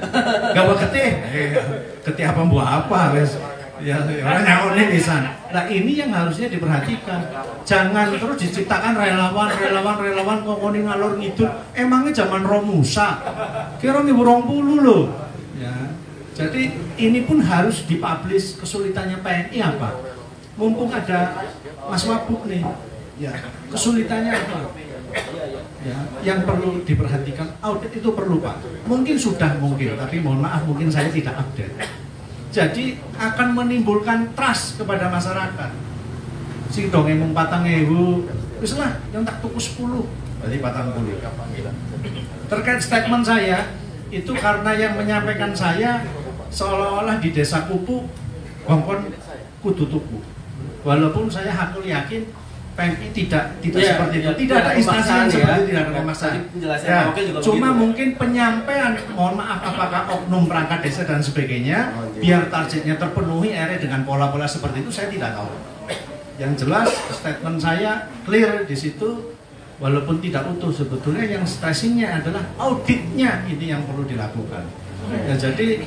Gawa ketih. Ketih apa buah apa wes. Ya orang nyawane pisan. Nah ini yang harusnya diperhatikan. Jangan terus diciptakan relawan kok ngoni ngalor ngidul. Emangnya zaman Romusa. Kira 2020 loh. Ya. Jadi ini pun harus dipublish. Kesulitannya PNI apa? Mumpung ada Mas Wabuk nih. Ya, kesulitannya apa? Ya, yang perlu diperhatikan audit itu perlu Pak. Mungkin sudah tapi mohon maaf mungkin saya tidak update. Jadi akan menimbulkan trust kepada masyarakat. Sing dong emong 4.000, wis lah yang tak tuku 10, berarti 40. Terkait statement saya itu karena yang menyampaikan saya seolah-olah di desa Kupu bangkon kudu tuku. Walaupun saya hakul yakin PMI tidak Ya, seperti itu. ya, Tidak ada instansi yang seperti itu, tidak ada pemaksaan. Penjelasan Ya, Oke juga cuma begitu. mungkin penyampaian, mohon maaf apakah oknum perangkat desa dan sebagainya, biar targetnya terpenuhi akhirnya dengan pola-pola seperti itu saya tidak tahu. Yang jelas statement saya clear di situ, walaupun tidak utuh sebetulnya yang stressingnya adalah auditnya ini yang perlu dilakukan. Ya, jadi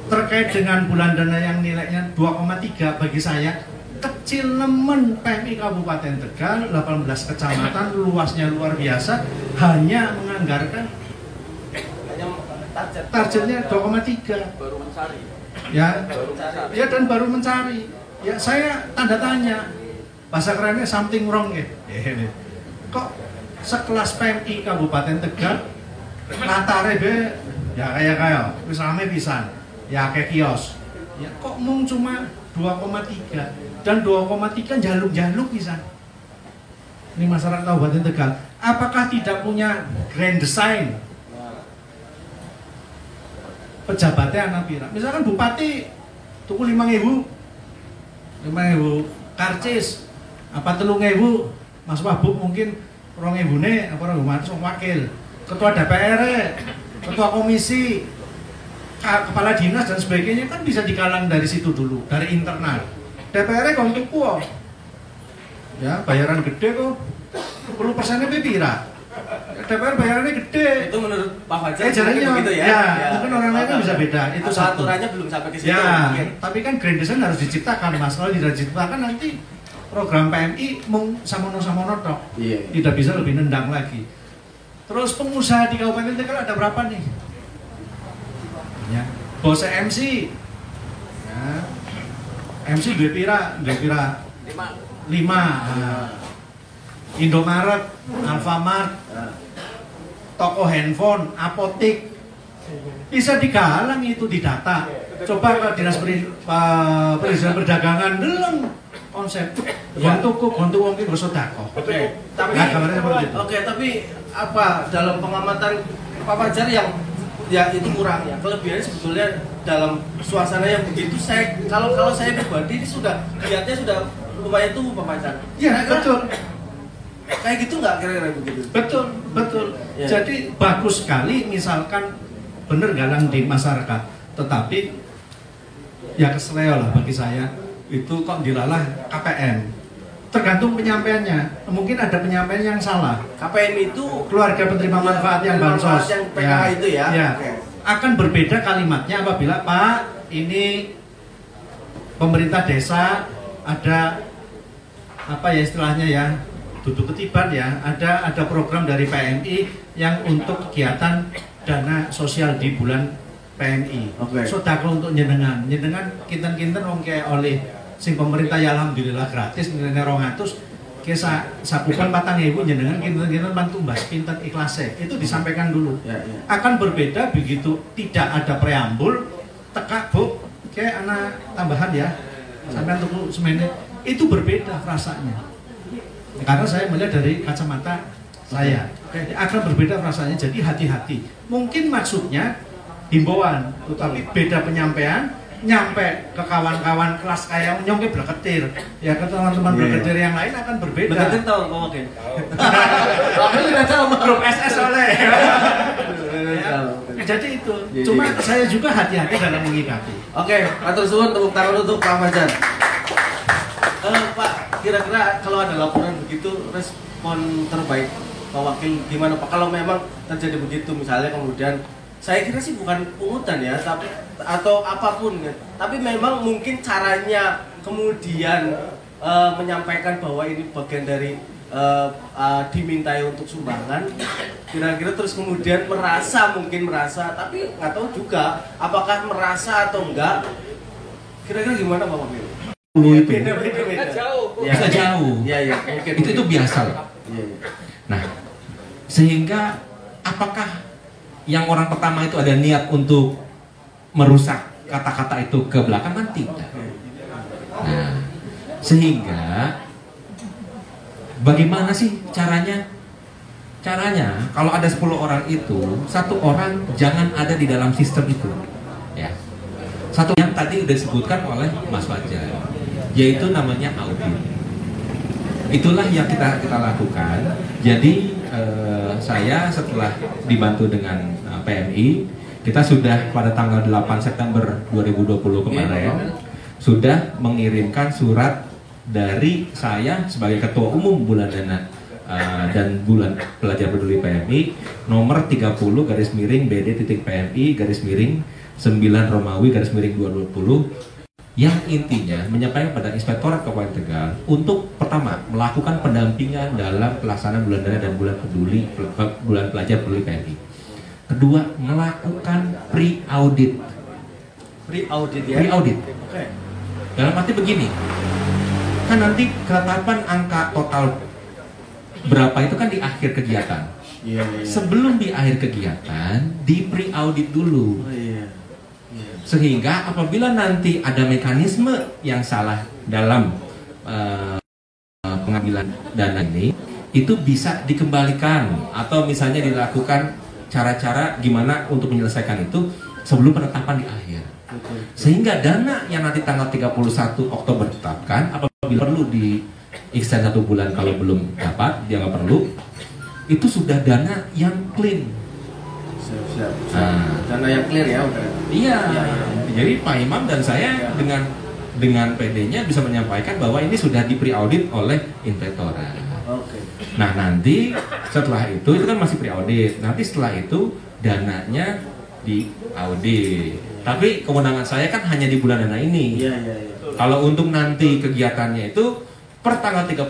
terkait dengan bulan dana yang nilainya 2,3 bagi saya kecil nemen. PMI Kabupaten Tegal 18 kecamatan luasnya luar biasa hanya menganggarkan targetnya 2,3 baru mencari. ya dan baru mencari. Ya saya tanda tanya, bahasa kerennya something wrong ya. Kok sekelas PMI Kabupaten Tegal latare be ya kayak wis rame pisan ya kayak kios ya kok mung cuma 2,3 dan 2,3 jaluk-jaluk bisa. Ini masyarakat Kabupaten Tegal, apakah tidak punya grand design? Pejabatnya anak pira? Misalkan bupati tuku 5.000 karcis, apa 3.000? Mas Wabuk mungkin 2.000 nih, apa 2.000 wakil, ketua DPR, ketua komisi, kepala dinas dan sebagainya kan bisa dikalang dari situ dulu, dari internal. DPR-nya kok untuk puas. Ya, bayaran gede kok. 10%-nya pira. DPR bayarannya gede. Itu menurut Pak Fajar Jalannya begitu ya? ya, mungkin orang lain kan bisa beda. Itu satu. Aturannya belum sampai ke situ. Ya, mungkin. tapi kan grand design harus diciptakan, Mas. Kalau tidak diciptakan nanti program PMI mung samono-samono tok. Iya. Tidak bisa lebih nendang lagi. Terus pengusaha di Kabupaten Tegal ada berapa nih? Ya, bos MC. Ya. MC dua pira. 5. Nah. Indomaret, Alfamart, toko handphone, apotik, bisa digalang itu di data. Coba ke dinas perizinan perdagangan deleng konsep gontu wong ki nggo sedekah. Oke, tapi Nah, gambarnya seperti itu. Oke, tapi apa dalam pengamatan Pak Fajar yang ya itu kurang ya. Kelebihannya sebetulnya dalam suasana yang begitu kalau saya pribadi ini sudah lihatnya sudah lumayan tuh Pak Fajar. Ya, betul. Kayak gitu nggak kira-kira begitu? Betul. Ya. Jadi bagus sekali misalkan bener galang di masyarakat, tetapi ya kesleo lah bagi saya itu kok dilalah KPM. Tergantung penyampaiannya. Mungkin ada penyampaian yang salah. KPM itu Keluarga penerima manfaat yang bansos, yang PKH itu ya. Oke. Akan berbeda kalimatnya apabila Pak ini pemerintah desa ada apa ya istilahnya ya, duduk ketiban ya, ada program dari PMI yang untuk kegiatan dana sosial di bulan PMI. Oke. Sedekah untuk nyenengan kinten-kinten wong kayak oleh sing pemerintah ya alhamdulillah gratis nilainya 200 ke sakupan 4.000 nyenengan kinten-kinten bantu mbas pinten ikhlasnya. Itu disampaikan dulu. Ya. Akan berbeda begitu tidak ada preambul teka Bu kayak anak tambahan ya. Sampai tuku semenit itu berbeda rasanya. Karena saya melihat dari kacamata saya akan berbeda rasanya, jadi hati-hati. Mungkin maksudnya himbauan, tetapi beda penyampaian, nyampe ke kawan-kawan kelas kayak nyongke berketir, ya ke teman-teman berketir yang lain akan berbeda. Berketir tahu kok mungkin. Aku tidak tahu Grup SS oleh. Jadi itu, cuma saya juga hati-hati dalam menyikapi. Oke, atur suwun tepuk tangan untuk Pak Fajar. Pak, kira-kira kalau ada laporan begitu respon terbaik Pak Wakil gimana Pak? Kalau memang terjadi begitu misalnya kemudian saya kira sih bukan pungutan ya, tapi atau apapun ya. Tapi memang mungkin caranya kemudian menyampaikan bahwa ini bagian dari dimintai untuk sumbangan, kira-kira terus kemudian mungkin merasa, tapi nggak tahu juga apakah merasa atau enggak. Kira-kira gimana Pak Wakil? Itu Beda. Jauh. bisa jauh. Iya, mungkin. Itu biasa lah. Iya. Nah, sehingga apakah yang orang pertama itu ada niat untuk merusak kata-kata itu ke belakang? Kan tidak. Nah, sehingga bagaimana sih caranya? Caranya kalau ada 10 orang itu, 1 orang jangan ada di dalam sistem itu. Ya. Satu yang tadi sudah disebutkan oleh Mas Fajar, yaitu namanya audit. Itulah yang kita lakukan. Jadi saya setelah dibantu dengan PMI, kita sudah pada tanggal 8 September 2020 kemarin sudah mengirimkan surat dari saya sebagai Ketua Umum Bulan Dana dan Bulan Pelajar Peduli PMI nomor 30 garis miring BD.PMI garis miring 9 Romawi garis miring 2020 yang intinya menyampaikan kepada Inspektorat Kabupaten Tegal untuk pertama melakukan pendampingan dalam pelaksanaan bulan dana dan bulan pelajar peduli PMI. Kedua, melakukan pre-audit. Pre-audit ya? Pre-audit. Oke. Dalam arti begini, kan nanti ketetapan angka total berapa itu kan di akhir kegiatan. Iya. Sebelum di akhir kegiatan, di pre-audit dulu. Oh iya. Sehingga apabila nanti ada mekanisme yang salah dalam pengambilan dana ini, itu bisa dikembalikan atau misalnya dilakukan cara-cara gimana untuk menyelesaikan itu sebelum penetapan di akhir. Sehingga dana yang nanti tanggal 31 Oktober ditetapkan, apabila perlu di extend 1 bulan kalau belum dapat, dia nggak perlu, itu sudah dana yang clean. Siap. Nah. Dana yang clear ya udah. Iya. Iya. Jadi Pak Imam dan saya dengan PD-nya bisa menyampaikan bahwa ini sudah di pre-audit oleh inspektorat. Oke. Nah nanti setelah itu kan masih pre-audit. Nanti setelah itu dananya di audit. Tapi kewenangan saya kan hanya di bulan dana ini. Iya. Kalau untuk nanti kegiatannya itu per tanggal 31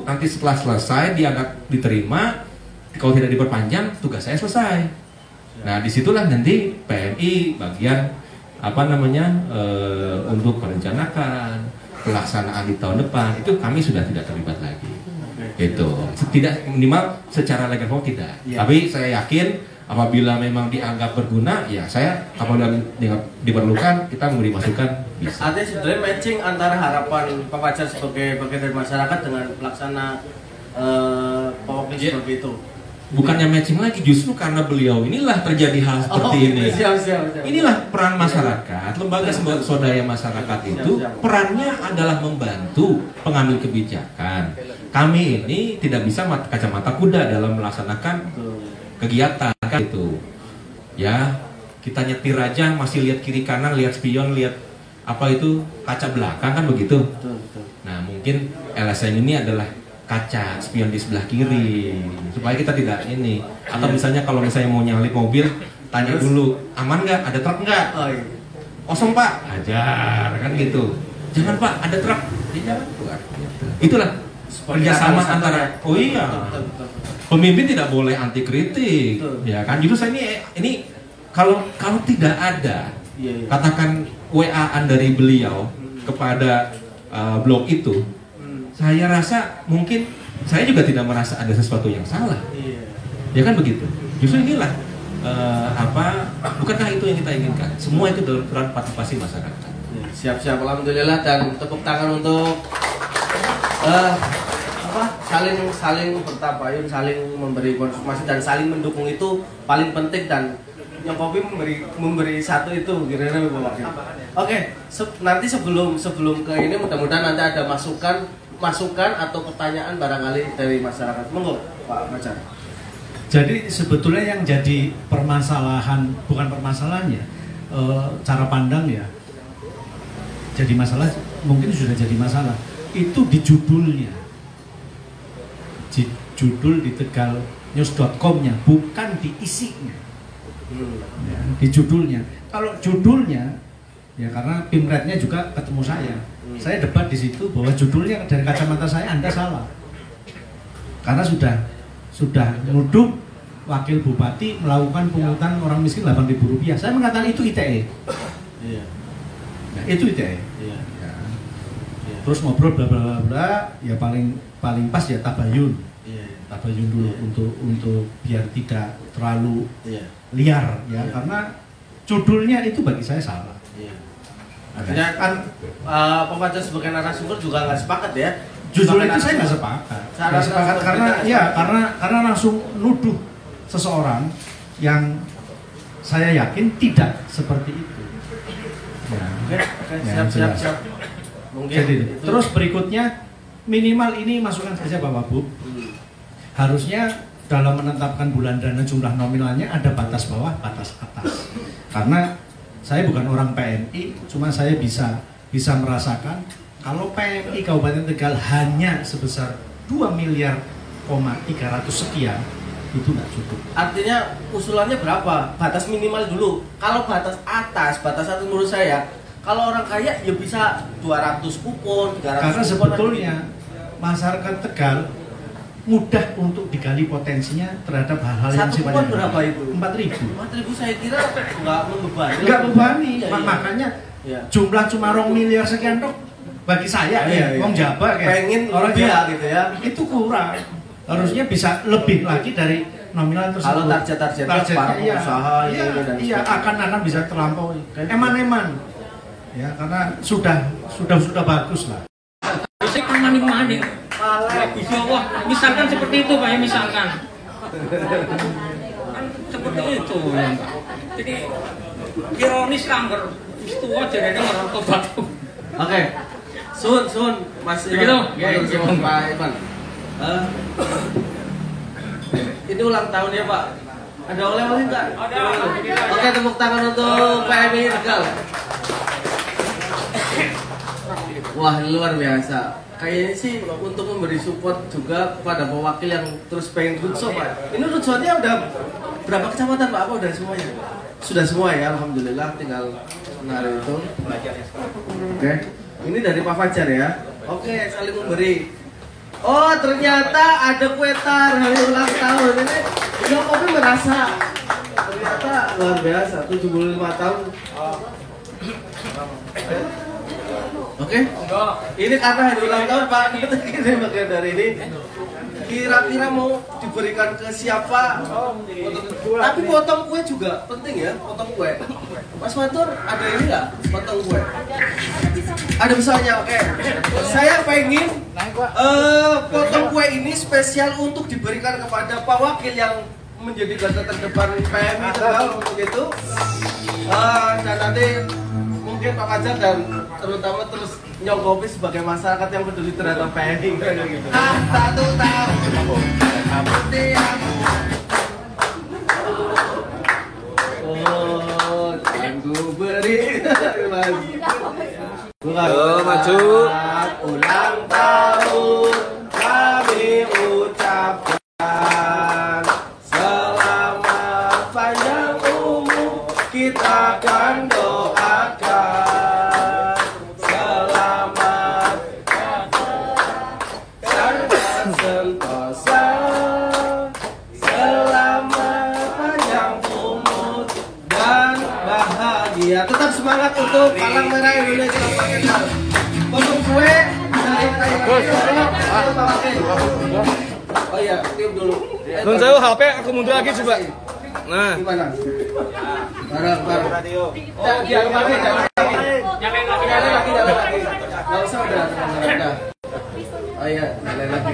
nanti setelah selesai dianggap diterima, kalau tidak diperpanjang tugas saya selesai. Nah disitulah nanti PMI bagian untuk merencanakan pelaksanaan di tahun depan itu kami sudah tidak terlibat lagi. Itu tidak minimal secara legal form tidak. Ya. Tapi saya yakin apabila memang dianggap berguna, ya saya apabila diperlukan kita memberi masukan bisa. Artinya sebenarnya matching antara harapan Pak Fajar sebagai bagian dari masyarakat dengan pelaksana POP seperti itu. Bukannya matching lagi, justru karena beliau inilah terjadi hal seperti ini. Siap. Inilah peran masyarakat, lembaga swadaya masyarakat itu perannya adalah membantu pengambil kebijakan. Kami ini tidak bisa kacamata kuda dalam melaksanakan kegiatan kan itu. Ya, kita nyetir aja masih lihat kiri kanan, lihat spion, lihat apa itu kaca belakang kan begitu. Nah, mungkin LSM ini adalah kaca spion di sebelah kiri supaya kita tidak ini, atau misalnya kalau misalnya mau nyalip mobil tanya dulu aman nggak, ada truk nggak, kosong pak, ajar kan gitu, jangan pak ada truk, jangan keluar. Itulah kerjasama antara pemimpin tidak boleh anti kritik, ya kan. Justru saya ini kalau tidak ada katakan WA-an dari beliau kepada blog itu, saya rasa mungkin saya juga tidak merasa ada sesuatu yang salah. Ya kan begitu. Justru inilah bukankah itu yang kita inginkan? Semua itu dalam peran partisipasi masyarakat. Siap, alhamdulillah, dan tepuk tangan untuk saling bertabayun, saling memberi konfirmasi dan saling mendukung itu paling penting, dan yang Kopi memberi satu itu kira-kira Bapak. Oke, nanti sebelum ke ini mudah-mudahan nanti ada masukan atau pertanyaan barangkali dari masyarakat. Monggo Pak Fajar. Jadi sebetulnya yang jadi permasalahan, bukan permasalahannya, cara pandang ya, jadi masalah, mungkin sudah jadi masalah, itu di judulnya, di judul di tegalnews.com-nya, bukan di isinya. Ya, di judulnya. Kalau judulnya, ya karena Pimretnya juga ketemu saya debat di situ bahwa judulnya dari kacamata saya Anda salah, karena sudah nuduh wakil bupati melakukan pungutan orang miskin Rp8.000. Saya mengatakan itu ITE. Iya. Ya, itu ITE. Iya. Ya. Terus ngobrol bla bla bla, ya paling pas ya tabayun. Iya. Tabayun dulu untuk biar tidak terlalu liar ya, karena judulnya itu bagi saya salah. Artinya kan Pak Fajar sebagai narasumber juga nggak sepakat ya. Judul itu saya nggak sepakat. Nggak sepakat karena langsung nuduh seseorang yang saya yakin tidak seperti itu. Ya. Oke, siap. Mungkin jadi, terus berikutnya minimal ini masukan saja Bapak Bu. Harusnya dalam menetapkan bulan dana jumlah nominalnya ada batas bawah, batas atas. Karena saya bukan orang PMI, cuma saya bisa merasakan kalau PMI Kabupaten Tegal hanya sebesar 2,3 sekian, itu nggak cukup. Artinya usulannya berapa? Batas minimal dulu. Kalau batas atas menurut saya, kalau orang kaya ya bisa 200 kupon, 300 karena kupon. Sebetulnya masyarakat Tegal mudah untuk digali potensinya terhadap hal-hal yang sifatnya. Satu berapa itu? 4.000. 4.000 saya kira nggak membebani. Nggak membebani, makanya jumlah cuma 2 miliar sekian dok bagi saya wong Jawa pengen orang lebih Jawa gitu ya. Itu kurang. Harusnya bisa lebih lagi dari nominal tersebut. Kalau targetnya para pengusaha iya akan bisa terlampaui. Eman-eman. Ya, karena sudah bagus lah. Saya kan maning-maning. Bisa wah, misalkan seperti itu Pak ya, misalkan. Kan seperti itu ya Pak. Jadi ironis langgar istuwa jadi ngerokok batu. Oke. Sun Mas Iman. Pak Iman. Ini ulang tahun ya Pak. Ada oleh-oleh nggak? Oke, tepuk tangan untuk PMI Tegal. Wah, luar biasa. Kayaknya sih untuk memberi support juga kepada pewakil yang terus pengen roadshow, Pak. Ini roadshow-nya udah berapa kecamatan, Pak? Apa udah semuanya? Sudah semua ya, alhamdulillah. Tinggal menarik itu. Oke, ini dari Pak Fajar ya. Oke, saling memberi. Oh, ternyata ada kue tar hari ulang tahun ini. Nyok Kopi merasa ternyata luar biasa, 75 tahun. Oke. Ini karena hari ulang tahun Pak, ini bagian dari ini. Kira-kira mau diberikan ke siapa? Tapi potong kue juga penting ya, potong kue. Mas Matur ada ini nggak? Potong kue. Ada misalnya, oke. Saya pengen potong kue ini spesial untuk diberikan kepada Pak Wakil yang menjadi garda terdepan PMI Tegal untuk itu. Dan nanti mungkin Pak Fajar dan terutama terus Nyong Kopi sebagai masyarakat yang peduli terhadap PMI gitu. Satu tahun oh, tunggu beri maju ulang tahun kami ucapkan selamat panjang umur kita akan doakan selamat dan sentosa selamat panjang umur dan bahagia. Tetap semangat untuk Palang Merah Indonesia. Potong kue dari oh iya, tiup dulu. Nun saya HP aku mundur lagi coba. Nah, Gimana? Barang. Jangan lagi. Nggak usah udah. Oh iya, nyalain lagi.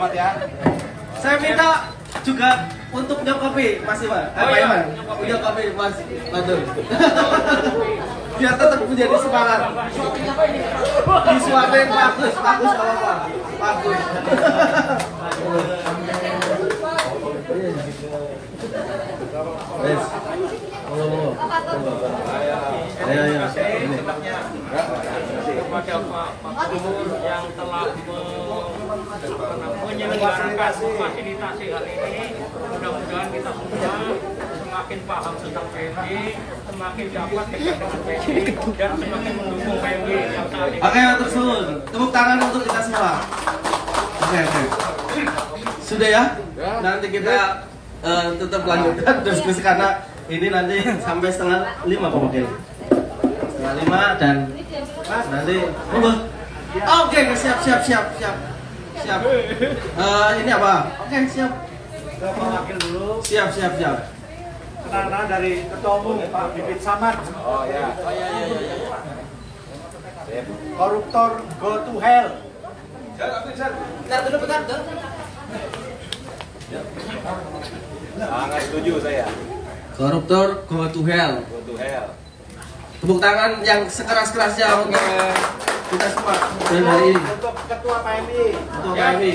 selamat ya. Saya minta juga untuk Nyok Kopi, Mas Iwan. Pak Iwan, Nyok Kopi, Mas Matur. Biar tetap menjadi semangat. Disuapin bagus kalau Pak. Bagus. Yes. Oh. Ayo. Kepada Pak Gubernur yang telah menyelenggarakan fasilitasi hal ini, mudah-mudahan kita semua semakin paham tentang PMI, semakin dapat dekat dengan PMI, dan semakin mendukung PMI yang saat ini. Oke, terus tepuk tangan untuk kita semua. Oke. Sudah ya? Nanti kita tetap lanjutkan diskusi karena ini nanti sampai 4:30 Pak Wakil. 4:30 dan nanti oke, siap. Ini apa? Oke, siap. Pak Wakil dulu. Siap. Kenal dari Ketua Umum Pak Bibit Samad. Oh ya. Koruptor go to hell. Bentar. Sangat setuju saya. Koruptor go to hell. Tepuk tangan yang sekeras-kerasnya untuk kita semua. Dan hari ini Untuk Ketua PMI. Ketua PMI.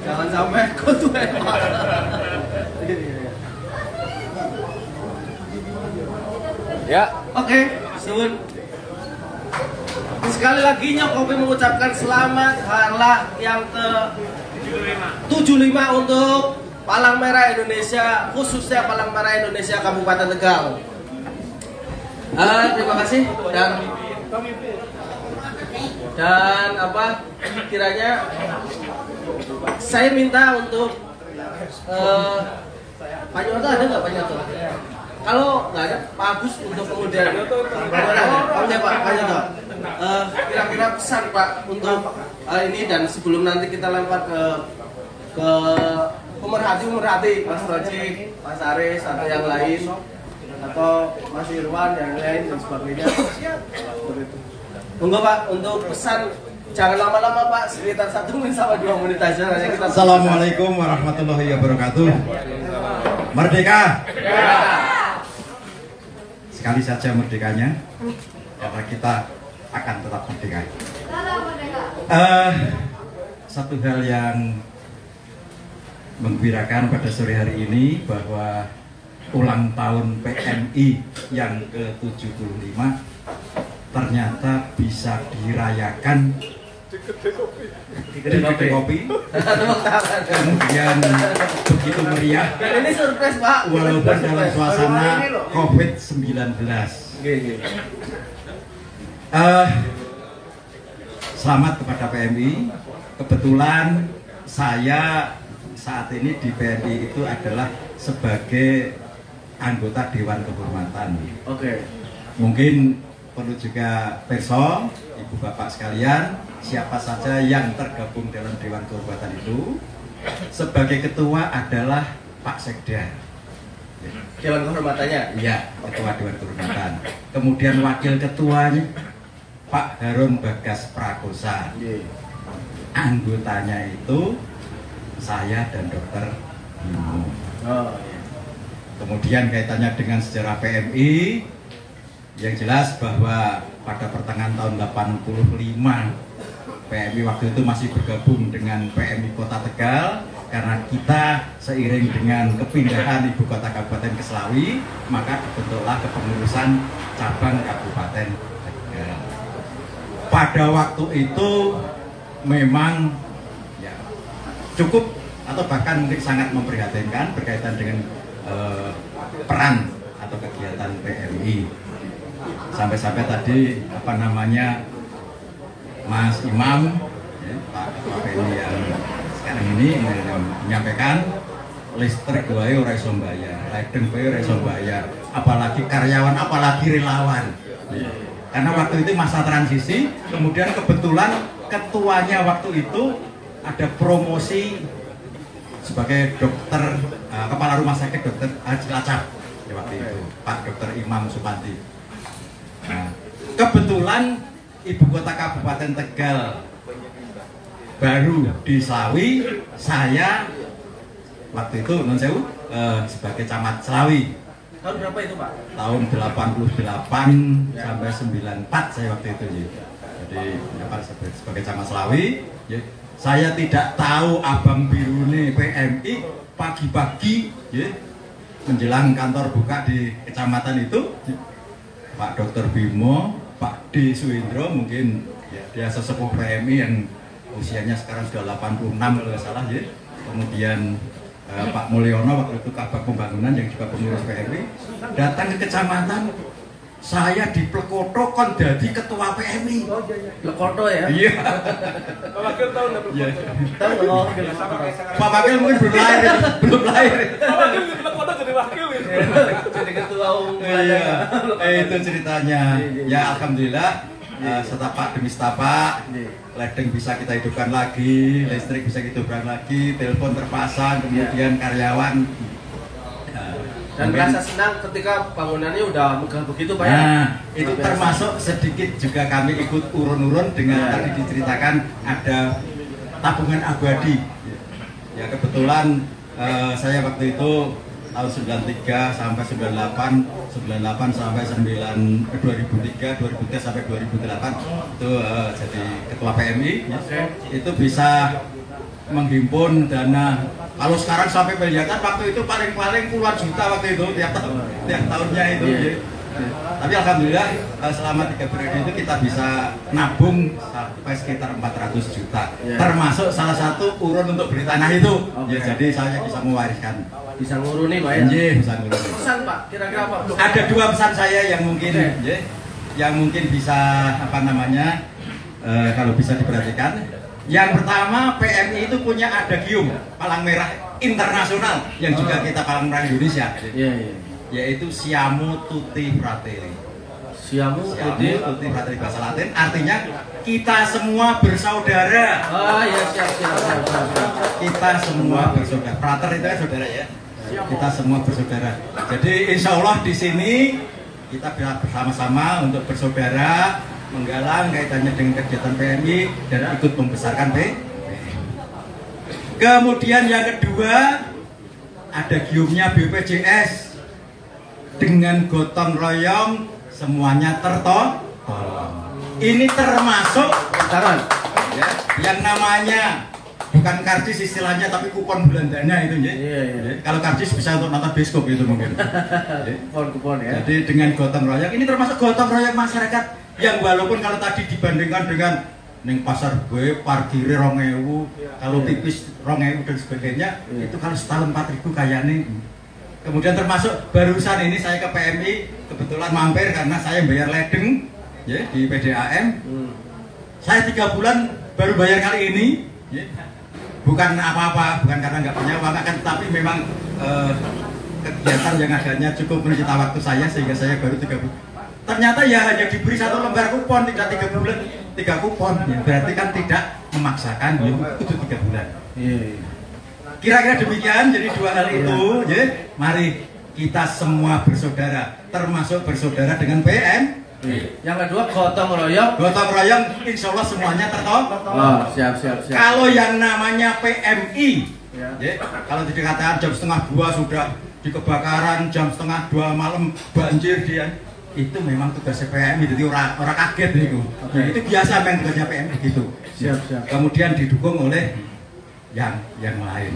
Jangan sampai ketua Pak. Ya. Oke, sun. Sekali lagi Nyokopi mengucapkan selamat harlah yang ke 75 untuk Palang Merah Indonesia, khususnya Palang Merah Indonesia Kabupaten Tegal. Terima kasih dan apa kiranya saya minta untuk Pak Nyoto ada nggak Pak Nyoto? Kalau nggak ada Pak Agus untuk kemudian Pak Nyoto. Kira-kira pesan Pak untuk ini dan sebelum nanti kita lempar ke pemerhati Mas Roji, Mas Aris atau yang lain atau Mas Irwan yang lain dan sebagainya. Monggo Pak untuk pesan jangan lama-lama Pak, sekitar 1 menit sama 2 menit aja. Assalamualaikum warahmatullahi wabarakatuh. Merdeka. Sekali saja merdekanya, karena kita akan tetap merdeka. Satu hal yang menggembirakan pada sore hari ini bahwa ulang tahun PMI yang ke-75 ternyata bisa dirayakan di kedai kopi. Kemudian begitu meriah. Dan ini surprise Pak. Walaupun dalam suasana COVID-19. Selamat kepada PMI. Kebetulan saya saat ini di PMI itu adalah sebagai anggota Dewan Kehormatan. Oke. Mungkin perlu juga perso, ibu bapak sekalian, siapa saja yang tergabung dalam Dewan Kehormatan itu. Sebagai ketua adalah Pak Sekda. Dewan Kehormatannya? Iya, ketua Dewan Kehormatan. Kemudian wakil ketuanya Pak Harun Bagas Prakosa. Anggotanya itu saya dan Dokter Bimo. Kemudian kaitannya dengan sejarah PMI, yang jelas bahwa pada pertengahan tahun 85 PMI waktu itu masih bergabung dengan PMI Kota Tegal, karena kita seiring dengan kepindahan ibu kota kabupaten ke Slawi, maka dibentuklah kepengurusan cabang Kabupaten Tegal. Pada waktu itu memang ya, cukup atau bahkan mungkin sangat memprihatinkan berkaitan dengan peran atau kegiatan PMI. Sampai-sampai tadi apa namanya Mas Imam, ya, Pak PMI yang sekarang ini menyampaikan listrik wae ora iso bayar, lighting wae ora iso bayar, apalagi karyawan, apalagi relawan. Karena waktu itu masa transisi, kemudian kebetulan ketuanya waktu itu ada promosi sebagai dokter kepala rumah sakit Dokter Cilacap ya, waktu itu Pak Dokter Imam Supanti. Nah, kebetulan ibu kota Kabupaten Tegal baru di Slawi, saya waktu itu non sewu sebagai camat Slawi. Tahun berapa itu Pak? Tahun 88 sampai 94 saya waktu itu ya. Jadi sebagai camat Slawi ya. Saya tidak tahu abang birune PMI pagi-pagi ya, menjelang kantor buka di kecamatan itu ya, Pak Dr. Bimo, Pak D. Suindro, mungkin ya, dia sesepuh PMI yang usianya sekarang sudah 86 kalau nggak salah ya. Kemudian Pak Mulyono waktu itu Kabag Pembangunan yang juga pengurus PMI datang ke kecamatan. Saya di Plekoto kon jadi ketua PMI. Oh iya. Plekoto ya? Iya. Pak Wakil tahu nggak Plekoto? Tahu nggak? Pak Wakil mungkin belum lahir. Pak Wakil di Plekoto jadi wakil ya? Jadi ketua umum. Iya. Itu ceritanya. Ya alhamdulillah. Setapak demi setapak, ledeng bisa kita hidupkan lagi, listrik bisa kita hidupkan lagi, telepon terpasang, kemudian karyawan. Dan merasa senang ketika bangunannya udah megah begitu Pak ya? Nah, itu termasuk sedikit juga kami ikut urun-urun dengan tadi diceritakan ada tabungan abadi. Ya kebetulan saya waktu itu tahun 93 sampai 98, 98 sampai 2003, 2003 sampai 2008 itu jadi ketua PMI. Itu bisa menghimpun dana. Kalau sekarang sampai miliaran, waktu itu paling-paling puluhan juta waktu itu tiap tahunnya itu. Tapi alhamdulillah selama 3 periode itu kita bisa nabung sampai sekitar 400 juta. Termasuk salah satu urun untuk beli tanah itu. Ya, jadi saya bisa mewariskan. Bisa nguruni Pak ya? Iya, bisa nguruni. Pesan Pak, kira-kira apa? Ada 2 pesan saya yang mungkin bisa apa namanya kalau bisa diperhatikan. Yang pertama, PMI itu punya adagium Palang Merah Internasional yang juga kita Palang Merah Indonesia. Yaitu Siamo Tutti Fratelli. Siamo Tutti Fratelli bahasa Latin artinya kita semua bersaudara. Ya siap. Kita semua bersaudara. Frater itu kan saudara ya. Kita semua bersaudara. Jadi insya Allah di sini kita bersama-sama untuk bersaudara, menggalang kaitannya dengan kegiatan PMI dan ikut membesarkan PMI. Kemudian yang kedua, ada giumnya BPJS dengan gotong royong semuanya tertolong. Ini termasuk ya, yang namanya bukan karcis istilahnya tapi kupon bulan dana itu ya. Kalau karcis bisa untuk nonton bioskop itu mungkin. Kupon ya. Jadi dengan gotong royong ini termasuk gotong royong masyarakat yang walaupun kalau tadi dibandingkan dengan neng pasar gue parkirnya 2.000, kalau tipis 2.000 dan sebagainya, itu kalau setahun 4.000 kayaknya. Kemudian termasuk barusan ini saya ke PMI kebetulan mampir karena saya bayar ledeng ya di PDAM. Saya 3 bulan baru bayar kali ini. Ya. Bukan apa-apa, bukan karena nggak punya uang, kan, tapi memang kegiatan yang agaknya cukup menyita waktu saya sehingga saya baru 3 bulan. Ternyata ya hanya diberi 1 lembar kupon, tidak 3 bulan, 3 kupon. Ya, berarti kan tidak memaksakan, itu 3 bulan. Kira-kira demikian, jadi 2 hal itu, ya. Mari kita semua bersaudara, termasuk bersaudara dengan PM. Yang kedua gotong royong. Gotong royong, insya Allah semuanya tertolong. Siap. Kalau yang namanya PMI, ya, kalau dikatakan jam 1:30 sudah di kebakaran, jam 1:30 malam banjir dia, itu memang tugasnya PMI, jadi orang kaget itu. Itu biasa memang tugasnya PMI gitu. Siap. Kemudian didukung oleh yang lain.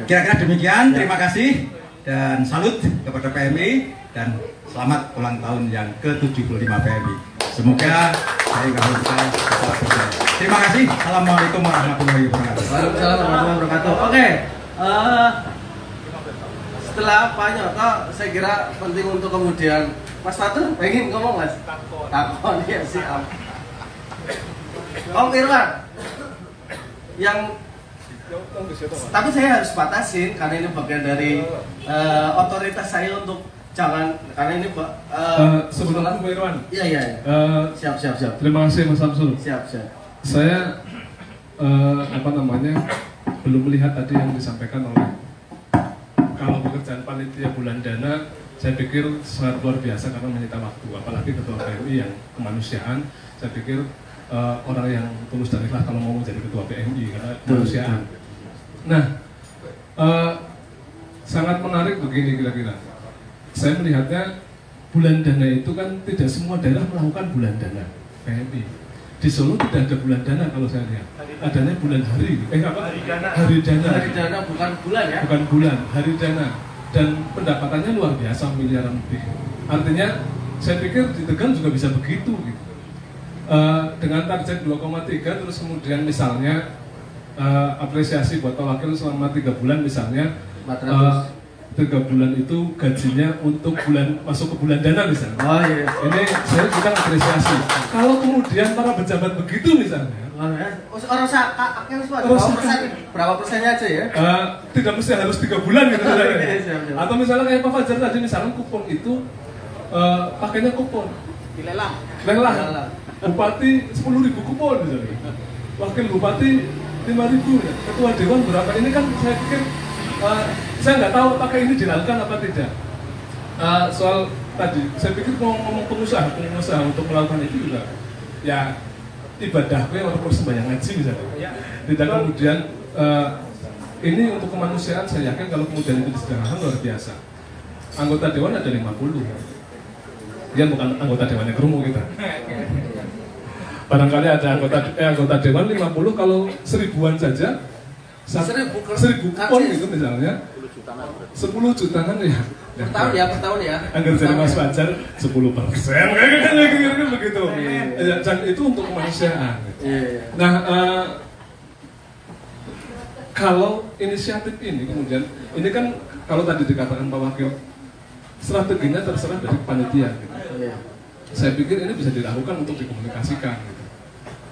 Kira-kira demikian. Terima kasih dan salut kepada PMI dan selamat ulang tahun yang ke-75 PMI. Semoga saya bisa berjaya. Terima kasih. Assalamualaikum warahmatullahi wabarakatuh. Waalaikumsalam warahmatullahi wabarakatuh. Oke. Setelah Pak Nyoto, saya kira penting untuk kemudian Mas Fatur pengen ngomong Mas. Takon ya siap. Om Irwan, yang tapi saya harus batasin karena ini bagian dari otoritas saya untuk jangan karena ini sebelum Pak Irwan. Iya. Siap. Terima kasih Mas Samsul. Siap. Saya belum melihat tadi yang disampaikan oleh kalau pekerjaan panitia bulan dana. Saya pikir sangat luar biasa karena menyita waktu, apalagi ketua PMI yang kemanusiaan. Saya pikir orang yang tulus dan ikhlas kalau mau jadi ketua PMI karena kemanusiaan. Nah, sangat menarik begini kira-kira. Saya melihatnya bulan dana itu kan tidak semua daerah melakukan bulan dana PMI. Di Solo tidak ada bulan dana kalau saya lihat. Adanya bulan hari. Hari dana. Hari dana bukan bulan ya? Bukan bulan, hari dana. Dan pendapatannya luar biasa, miliaran lebih. Artinya, saya pikir di Tegal juga bisa begitu gitu. Dengan target 2,3 terus kemudian misalnya apresiasi buat Pak Wakil selama 3 bulan misalnya 3 bulan itu gajinya untuk masuk ke bulan dana misalnya. Ini kita apresiasi. Kalau kemudian para pejabat begitu misalnya, berapa persennya aja ya? Tidak mesti harus 3 bulan gitu. Atau misalnya kayak Pak Fajar tadi misalnya kupon itu pakainya kupon dilelang. Bupati 10.000 kupon misalnya. Wakil Bupati 5.000 ya. Ketua Dewan berapa? Ini kan saya pikir saya nggak tahu apakah ini dilakukan apa tidak. Soal tadi, saya pikir mau ngomong pengusaha untuk melakukan itu juga ya ibadah gue walaupun sembahyang ngaji misalnya. Tidak kemudian ini untuk kemanusiaan saya yakin kalau kemudian itu disederhanakan luar biasa. Anggota dewan ada 50. Dia bukan anggota dewan yang kerungu kita. Barangkali ada anggota dewan 50, kalau 1000-an saja 1000 kupon gitu misalnya 10 juta kan ya per tahun ya anggar jadi Mas Fajar 10% kira-kira begitu. Dan itu untuk kemanusiaan gitu. Nah kalau inisiatif ini kemudian ini kan kalau tadi dikatakan Pak Wakil strateginya terserah dari panitia gitu. Saya pikir ini bisa dilakukan untuk dikomunikasikan gitu.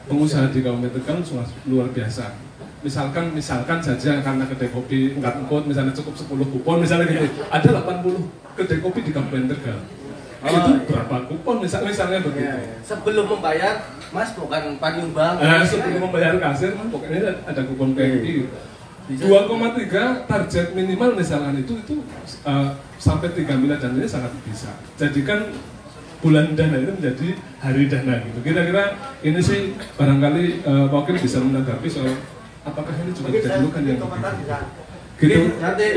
Pengusaha di Kabupaten Tegal luar biasa. Misalkan saja karena kedai kopi enggak ngikut misalnya cukup 10 kupon misalnya gitu. Ada 80 kedai kopi di Kabupaten Tegal. Itu berapa kupon misalnya begitu. Sebelum membayar, Mas bukan panyumbang. Sebelum membayar kasir, pokoknya ada kupon PMI. 2,3 target minimal misalkan itu sampai 3 miliar dan ini sangat bisa. Jadikan bulan dana itu menjadi hari dana gitu. Kira-kira ini sih barangkali Wakil bisa menanggapi soal apakah ini juga bisa dilakukan yang begitu. Gitu.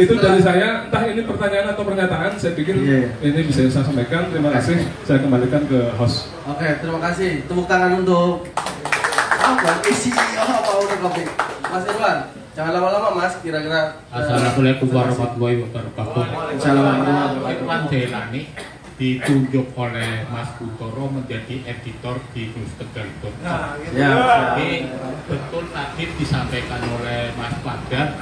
Itu dari saya, entah ini pertanyaan atau pernyataan, saya pikir ini bisa saya sampaikan. Terima kasih, saya kembalikan ke host. Oke, terima kasih. Tepuk tangan untuk isi apa untuk kopi. Mas Irwan, jangan lama-lama Mas, kira-kira. Assalamualaikum warahmatullahi wabarakatuh. Assalamualaikum. Irwan Delani ditunjuk oleh Mas Kuntoro menjadi editor di newstegal.com. Jadi betul tadi disampaikan oleh Mas Fajar,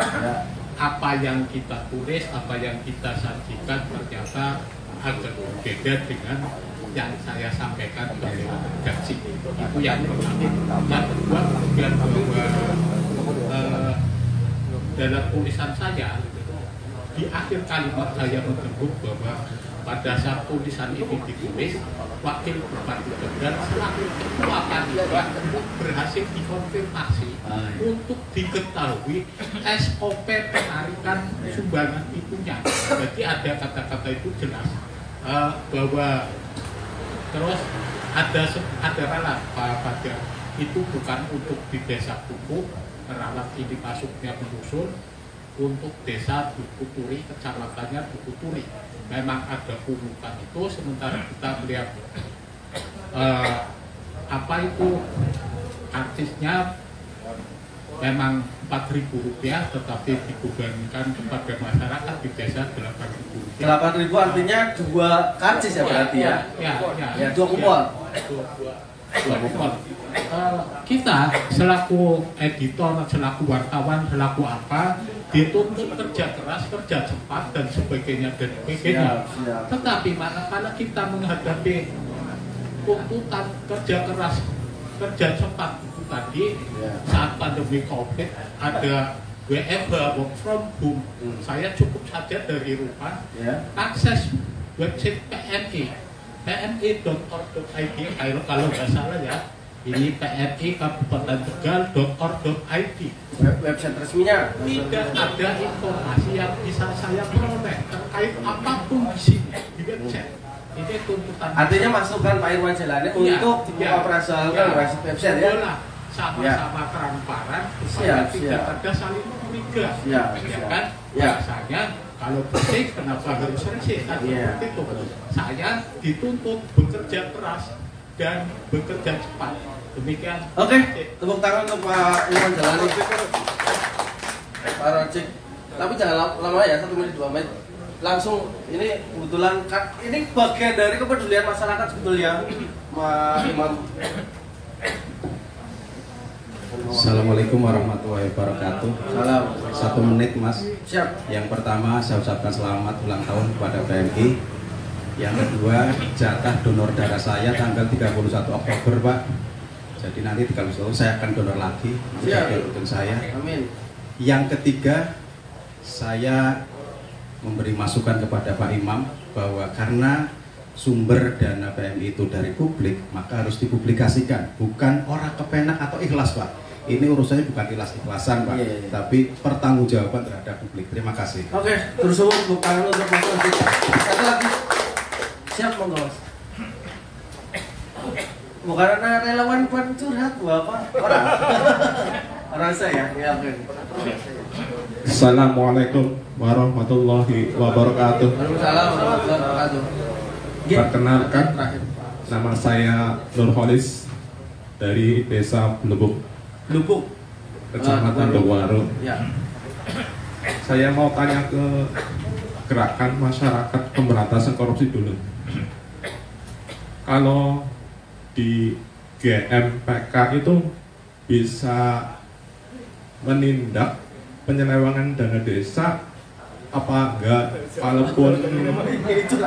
apa yang kita tulis, apa yang kita sajikan ternyata agak berbeda dengan yang saya sampaikan pada redaksi. Itu yang pertama. Yang kedua kemudian bahwa dalam tulisan saya di akhir kalimat saya menyebut bahwa pada saat tulisan ini ditulis, Wakil Bupati Tegal selaku ketua panitia berhasil dikonfirmasi untuk diketahui SOP penarikan sumbangan itunya. Jadi ada kata-kata itu jelas bahwa terus ada ralat Pak Fajar itu bukan untuk di desa Kuku, ralat ini masuknya menyusul untuk desa Dukuturi, kecamatannya Dukuturi. Memang ada pungutan itu, sementara kita melihat apa itu artisnya memang Rp4.000, tetapi dibebankan kepada masyarakat di desa Rp8.000. 8.000 artinya 2 karcis ya berarti ya? Ya, 2 kupon. Kita selaku editor, selaku wartawan, selaku apa dituntut kerja keras, kerja cepat dan sebagainya dan sebagainya. Tetapi manakala kita menghadapi tuntutan kerja keras, kerja cepat itu tadi saat pandemi COVID ada WFH, work from home. Saya cukup saja dari rumah akses website PMI, pmi.org.id kalau nggak salah ya. Ini PMI Kabupaten Tegal.org.id. Website resminya. Tidak ada informasi yang bisa saya peroleh terkait apapun di sini di website. Ini tuntutan. Artinya masukkan Pak Irwan Delani untuk operasionalkan website ya. Sama-sama transparan, tidak ada saling curiga. Ya kan? Biasanya kalau bersih kenapa harus bersih? Seperti itu. Saya dituntut bekerja keras dan bekerja cepat. Demikian. Oke, tepuk tangan untuk Pak Irwan Delani. Pak Rojik. Tapi jangan lama ya, 1 menit 2 menit. Langsung ini kebetulan ini bagian dari kepedulian masyarakat sebetulnya, Pak Imam. Assalamualaikum warahmatullahi wabarakatuh. Salam. 1 menit Mas. Siap. Yang pertama saya ucapkan selamat ulang tahun kepada PMI. Yang kedua jatah donor darah saya tanggal 31 Oktober Pak. Jadi nanti 31 saya akan donor lagi. Siap. Saya. Amin. Yang ketiga saya memberi masukan kepada Pak Imam bahwa karena sumber dana PMI itu dari publik maka harus dipublikasikan, bukan orang kepenak atau ikhlas Pak. Ini urusannya bukan ikhlas-ikhlasan Pak, tapi pertanggungjawaban terhadap publik. Terima kasih. Oke, terus tepuk tangan untuk Mas Rojik. Satu lagi. Siap monggo Mas. Bukan anak relawan buat curhat Bapak. Orang saya ya, oke. Assalamualaikum warahmatullahi wabarakatuh. Waalaikumsalam warahmatullahi wabarakatuh. Perkenalkan, nama saya Nurholis dari Desa Blubuk, Kecamatan Dowaru. Ya. Saya mau tanya ke gerakan masyarakat pemberantasan korupsi dulu. Kalau di GMPK itu bisa menindak penyelewengan dana desa apa enggak? Kalaupun bisa,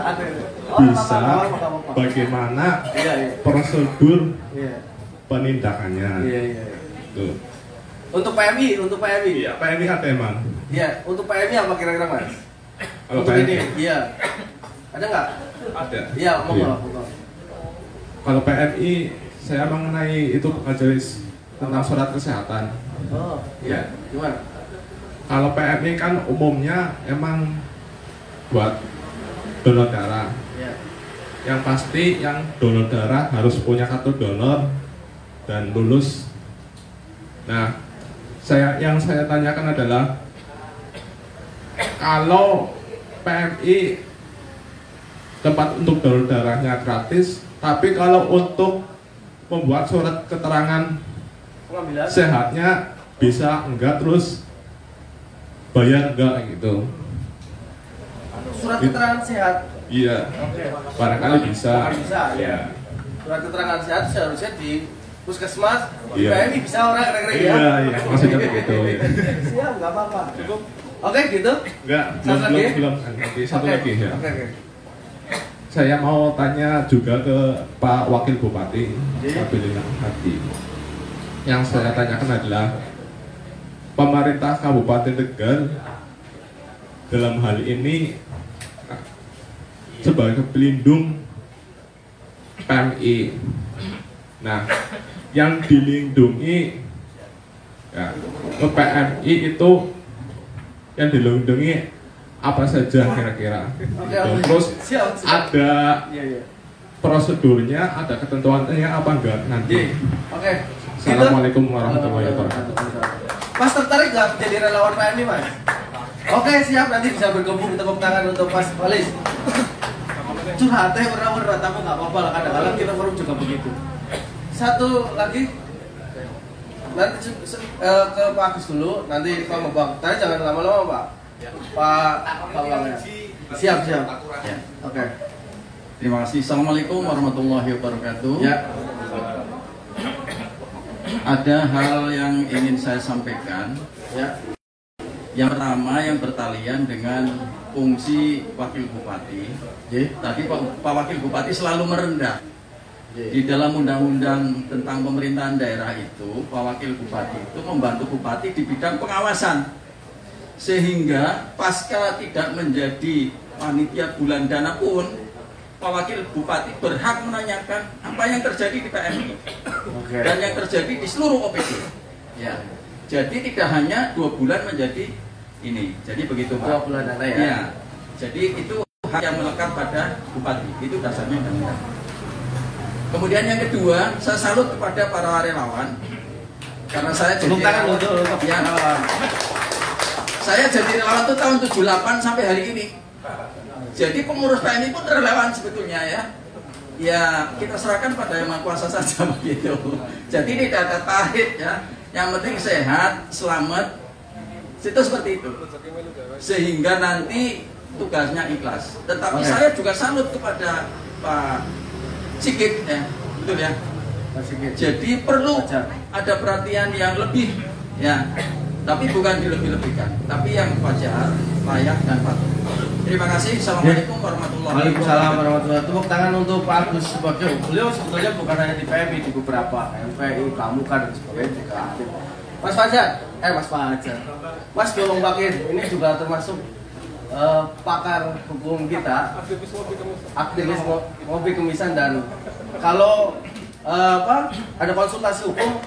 bagaimana prosedur penindakannya? Tuh. Untuk PMI, Iya, PMI ada emang. Iya, untuk PMI apa kira-kira Mas? Kalau Untuk PMI? ini, iya. Ada nggak? Ada. Iya, monggo. Iya. Kalau PMI, saya mengenai itu majelis tentang surat kesehatan. Oh, iya. Gimana? Kalau PMI kan umumnya emang buat donor darah. Iya. Yang pasti yang donor darah harus punya kartu donor dan lulus. Nah, yang saya tanyakan adalah kalau PMI tempat untuk donor darahnya gratis, tapi kalau untuk membuat surat keterangan Pengambilan. sehatnya bisa enggak, terus bayar enggak gitu. Surat keterangan sehat. Iya, Oke. barangkali bisa. Bukan bisa, ya. Surat keterangan sehat seharusnya di puskesmas, di Iya. PMI bisa orang kira-kira ya. Iya, maksudnya begitu. Ya. Siap, nggak apa-apa. Cukup. Oke, gitu. Enggak, Satu lagi? belum. Nanti satu Oke. lagi ya. Oke. Saya mau tanya juga ke Pak Wakil Bupati Iya. Abilillah Hadi. Yang saya tanyakan adalah pemerintah Kabupaten Tegal dalam hal ini sebagai pelindung PMI. Nah, yang dilindungi ya, ke PMI itu yang dilindungi apa saja kira-kira? Oke, Dan oke. terus Siap. ada Iya, iya. prosedurnya, ada ketentuannya apa enggak Jadi, nanti? oke. Assalamualaikum warahmatullahi wabarakatuh. Mas tertarik nggak jadi relawan PMI, Mas? Oke, siap. Nanti bisa bergabung, tepuk tangan untuk Mas Walis. Curhatnya berat-berat, tapi nggak apa-apa lah. Kadang-kadang kita forum juga begitu. Satu lagi, nanti ke Pak Agus dulu. Nanti Pak Bang. Tadi jangan lama-lama, Pak. Pak Bang. Siap. Ya. Oke. Terima kasih. Assalamualaikum warahmatullahi wabarakatuh. Ya. Ada hal yang ingin saya sampaikan. Ya. Yang pertama yang bertalian dengan fungsi Wakil Bupati. Tadi Pak Wakil Bupati selalu merendah. Di dalam undang-undang tentang pemerintahan daerah itu, Pak Wakil Bupati itu membantu Bupati di bidang pengawasan. Sehingga pasca tidak menjadi panitia bulan dana pun, Pak Wakil Bupati berhak menanyakan apa yang terjadi di PMI dan yang terjadi di seluruh OPD. Ya, jadi tidak hanya 2 bulan menjadi ini. Jadi begitu Pak. 2 bulan dana ya. Ya, jadi itu hak yang melekat pada Bupati. Itu dasarnya undang-undang. Kemudian yang kedua, saya salut kepada para relawan karena saya jadi relawan. Ya, saya jadi relawan itu tahun 78 sampai hari ini. Jadi pengurus PMI pun relawan sebetulnya ya. Ya kita serahkan pada yang Maha Kuasa saja begitu. Jadi tidak ada tarik ya. Yang penting sehat, selamat. Itu seperti itu. Sehingga nanti tugasnya ikhlas. Tetapi saya juga salut kepada Pak Sigit ya, betul ya. Jadi perlu ada perhatian yang lebih ya. Tapi bukan dilebih-lebihkan, tapi yang wajar, layak dan patut. Terima kasih. Assalamualaikum warahmatullahi wabarakatuh. Waalaikumsalam warahmatullahi wabarakatuh. Tepuk tangan untuk Pak Agus sebagai beliau sebetulnya bukan hanya di PMI, di beberapa MPI, Pramuka dan sebagainya juga aktif. Mas Fajar, Mas Dolong Bakir, ini juga termasuk pakar hukum kita, aktivis ngopi kemisan, dan kalau ada konsultasi hukum,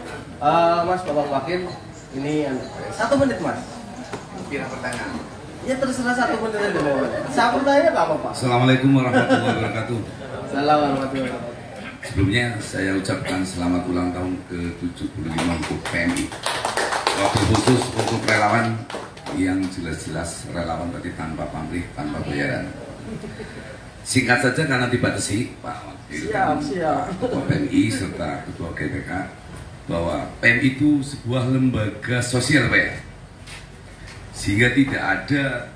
Mas Dolong Bakir, ini 1 menit Mas. Kira pertanyaan. Ya terserah 1 menit aja. Saya pertanyaan nggak apa-apa. Assalamualaikum warahmatullahi wabarakatuh. Assalamualaikum warahmatullahi wabarakatuh. Sebelumnya saya ucapkan selamat ulang tahun ke-75 untuk PMI. Waktu khusus untuk relawan yang jelas-jelas relawan berarti tanpa pamrih, tanpa bayaran. Singkat saja karena dibatasi Pak Wakil Ketua PMI serta Ketua GPK bahwa PMI itu sebuah lembaga sosial Pak ya, sehingga tidak ada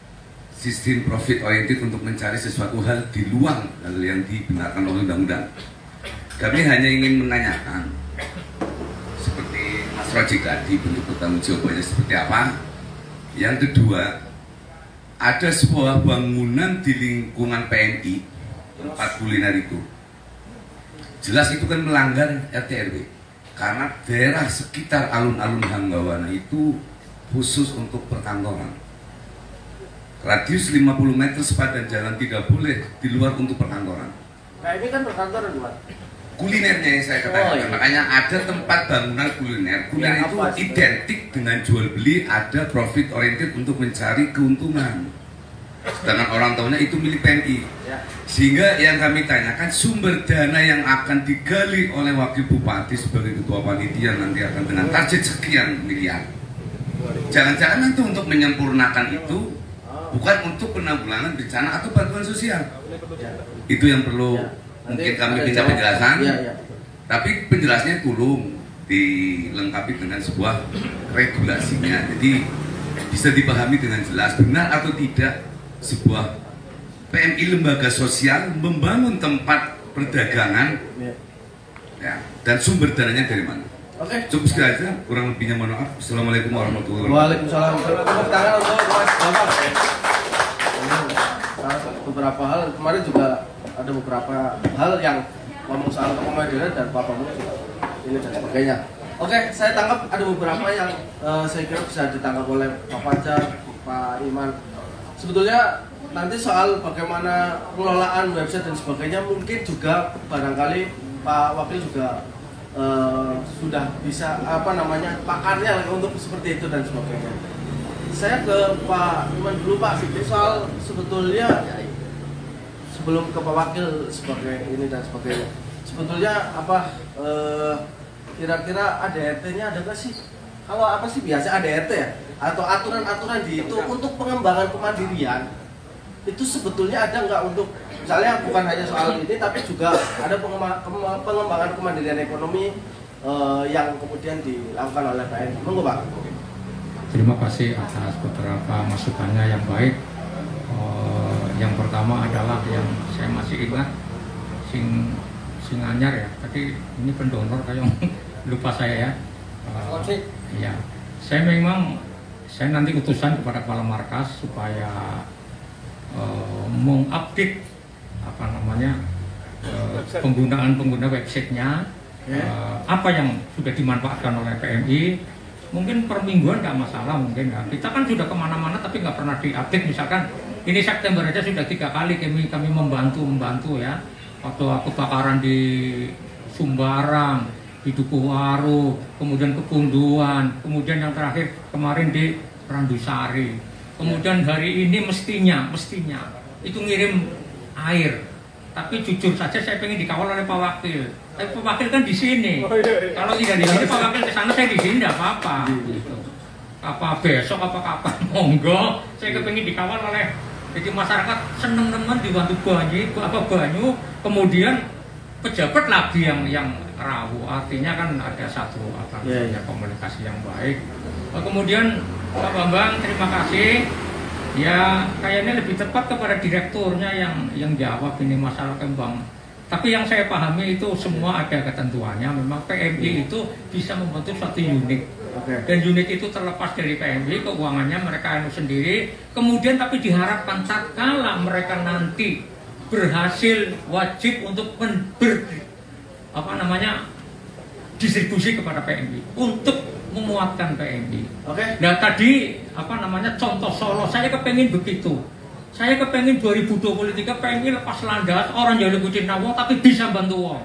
sistem profit oriented untuk mencari sesuatu hal di luar hal yang dibenarkan oleh undang-undang. Kami hanya ingin menanyakan seperti Mas Rojik tadi, bentuk pertanggung jawabannya seperti apa. Yang kedua, ada sebuah bangunan di lingkungan PMI tempat kuliner itu, jelas itu kan melanggar RT RW karena daerah sekitar alun-alun Hanggawana itu khusus untuk perkantoran. Radius 50 meter sepadan jalan tidak boleh di luar untuk perkantoran. PMI kan perkantoran, Pak. Kulinernya yang saya katakan, makanya ada tempat bangunan kuliner. Kuliner itu identik dengan jual beli, ada profit oriented untuk mencari keuntungan. Sedangkan orang tahunya itu milik PMI. Sehingga yang kami tanyakan, sumber dana yang akan digali oleh Wakil Bupati sebagai ketua panitia nanti akan dengan target sekian miliar. Jangan-jangan nanti untuk menyempurnakan itu bukan untuk penanggulangan bencana atau bantuan sosial. Itu yang perlu mungkin kami minta penjelasan. Tapi penjelasannya tolong dilengkapi dengan sebuah regulasinya. Jadi bisa dipahami dengan jelas benar atau tidak sebuah PMI lembaga sosial membangun tempat perdagangan ya, dan sumber dananya dari mana. Oke. Cukup sekali aja, kurang lebihnya mohon maaf. Assalamualaikum warahmatullahi wabarakatuh. Waalaikumsalam. Tepuk tangan untuk Mas Bapak. Beberapa hal kemarin juga ada beberapa hal yang ngomong soal kekomodian dan Pak Bambang juga ini dan sebagainya. Oke, saya tangkap ada beberapa yang saya kira bisa ditangkap oleh Pak Fajar, Pak Iman. Sebetulnya nanti soal bagaimana pengelolaan website dan sebagainya mungkin juga barangkali Pak Wakil juga sudah bisa pakarnya untuk seperti itu dan sebagainya. Saya ke Pak Iman dulu Pak, soal sebetulnya sebelum ke Pak Wakil sebagai ini dan sebagainya, sebetulnya apa kira-kira ADRT-nya ada nggak sih? Kalau apa sih biasa ADRT ya? Atau aturan-aturan di itu untuk pengembangan kemandirian itu sebetulnya ada nggak untuk misalnya bukan hanya soal ini tapi juga ada pengembangan kemandirian ekonomi yang kemudian dilakukan oleh PMI. Monggo Pak. Terima kasih atas beberapa masukannya yang baik. Yang pertama adalah yang saya masih ingat sing anyar ya. Tadi ini pendonor kayak lupa saya ya. Ya, saya nanti utusan kepada kepala markas supaya mengupdate pengguna websitenya, apa yang sudah dimanfaatkan oleh PMI. Mungkin per mingguan nggak masalah, mungkin ya. Kita kan sudah kemana-mana tapi nggak pernah diupdate. Misalkan ini September aja sudah 3 kali kami membantu ya. Waktu aku bakaran di Sumbarang, di Dukuhwaru, kemudian ke Punduan, kemudian yang terakhir kemarin di Randusari. Kemudian hari ini mestinya itu ngirim air. Tapi jujur saja saya pengen dikawal oleh Pak Wakil. Tapi Pak Wakil kan di sini. Kalau tidak di sini Pak Wakil ke sana, saya di sini tidak apa-apa. Gitu. Apa besok apa kapan monggo. Saya kepengen dikawal oleh, jadi masyarakat seneng teman dibantu banyu. Kemudian pejabat lagi yang rawu. Artinya kan ada satu komunikasi yang baik. Kemudian Pak Bambang terima kasih. Ya kayaknya lebih tepat kepada direkturnya yang jawab ini masalah kembang. Tapi yang saya pahami itu semua ada ketentuannya. Memang PMI itu bisa membentuk suatu unit. Dan unit itu terlepas dari PMI, keuangannya mereka sendiri. Kemudian tapi diharapkan tatkala mereka nanti berhasil wajib untuk distribusi kepada PMI untuk memuatkan PMI. Nah tadi contoh Solo, saya kepengen begitu. Saya kepengen 2023 PMI lepas landas, orang jadi kucing nawong tapi bisa bantu wong.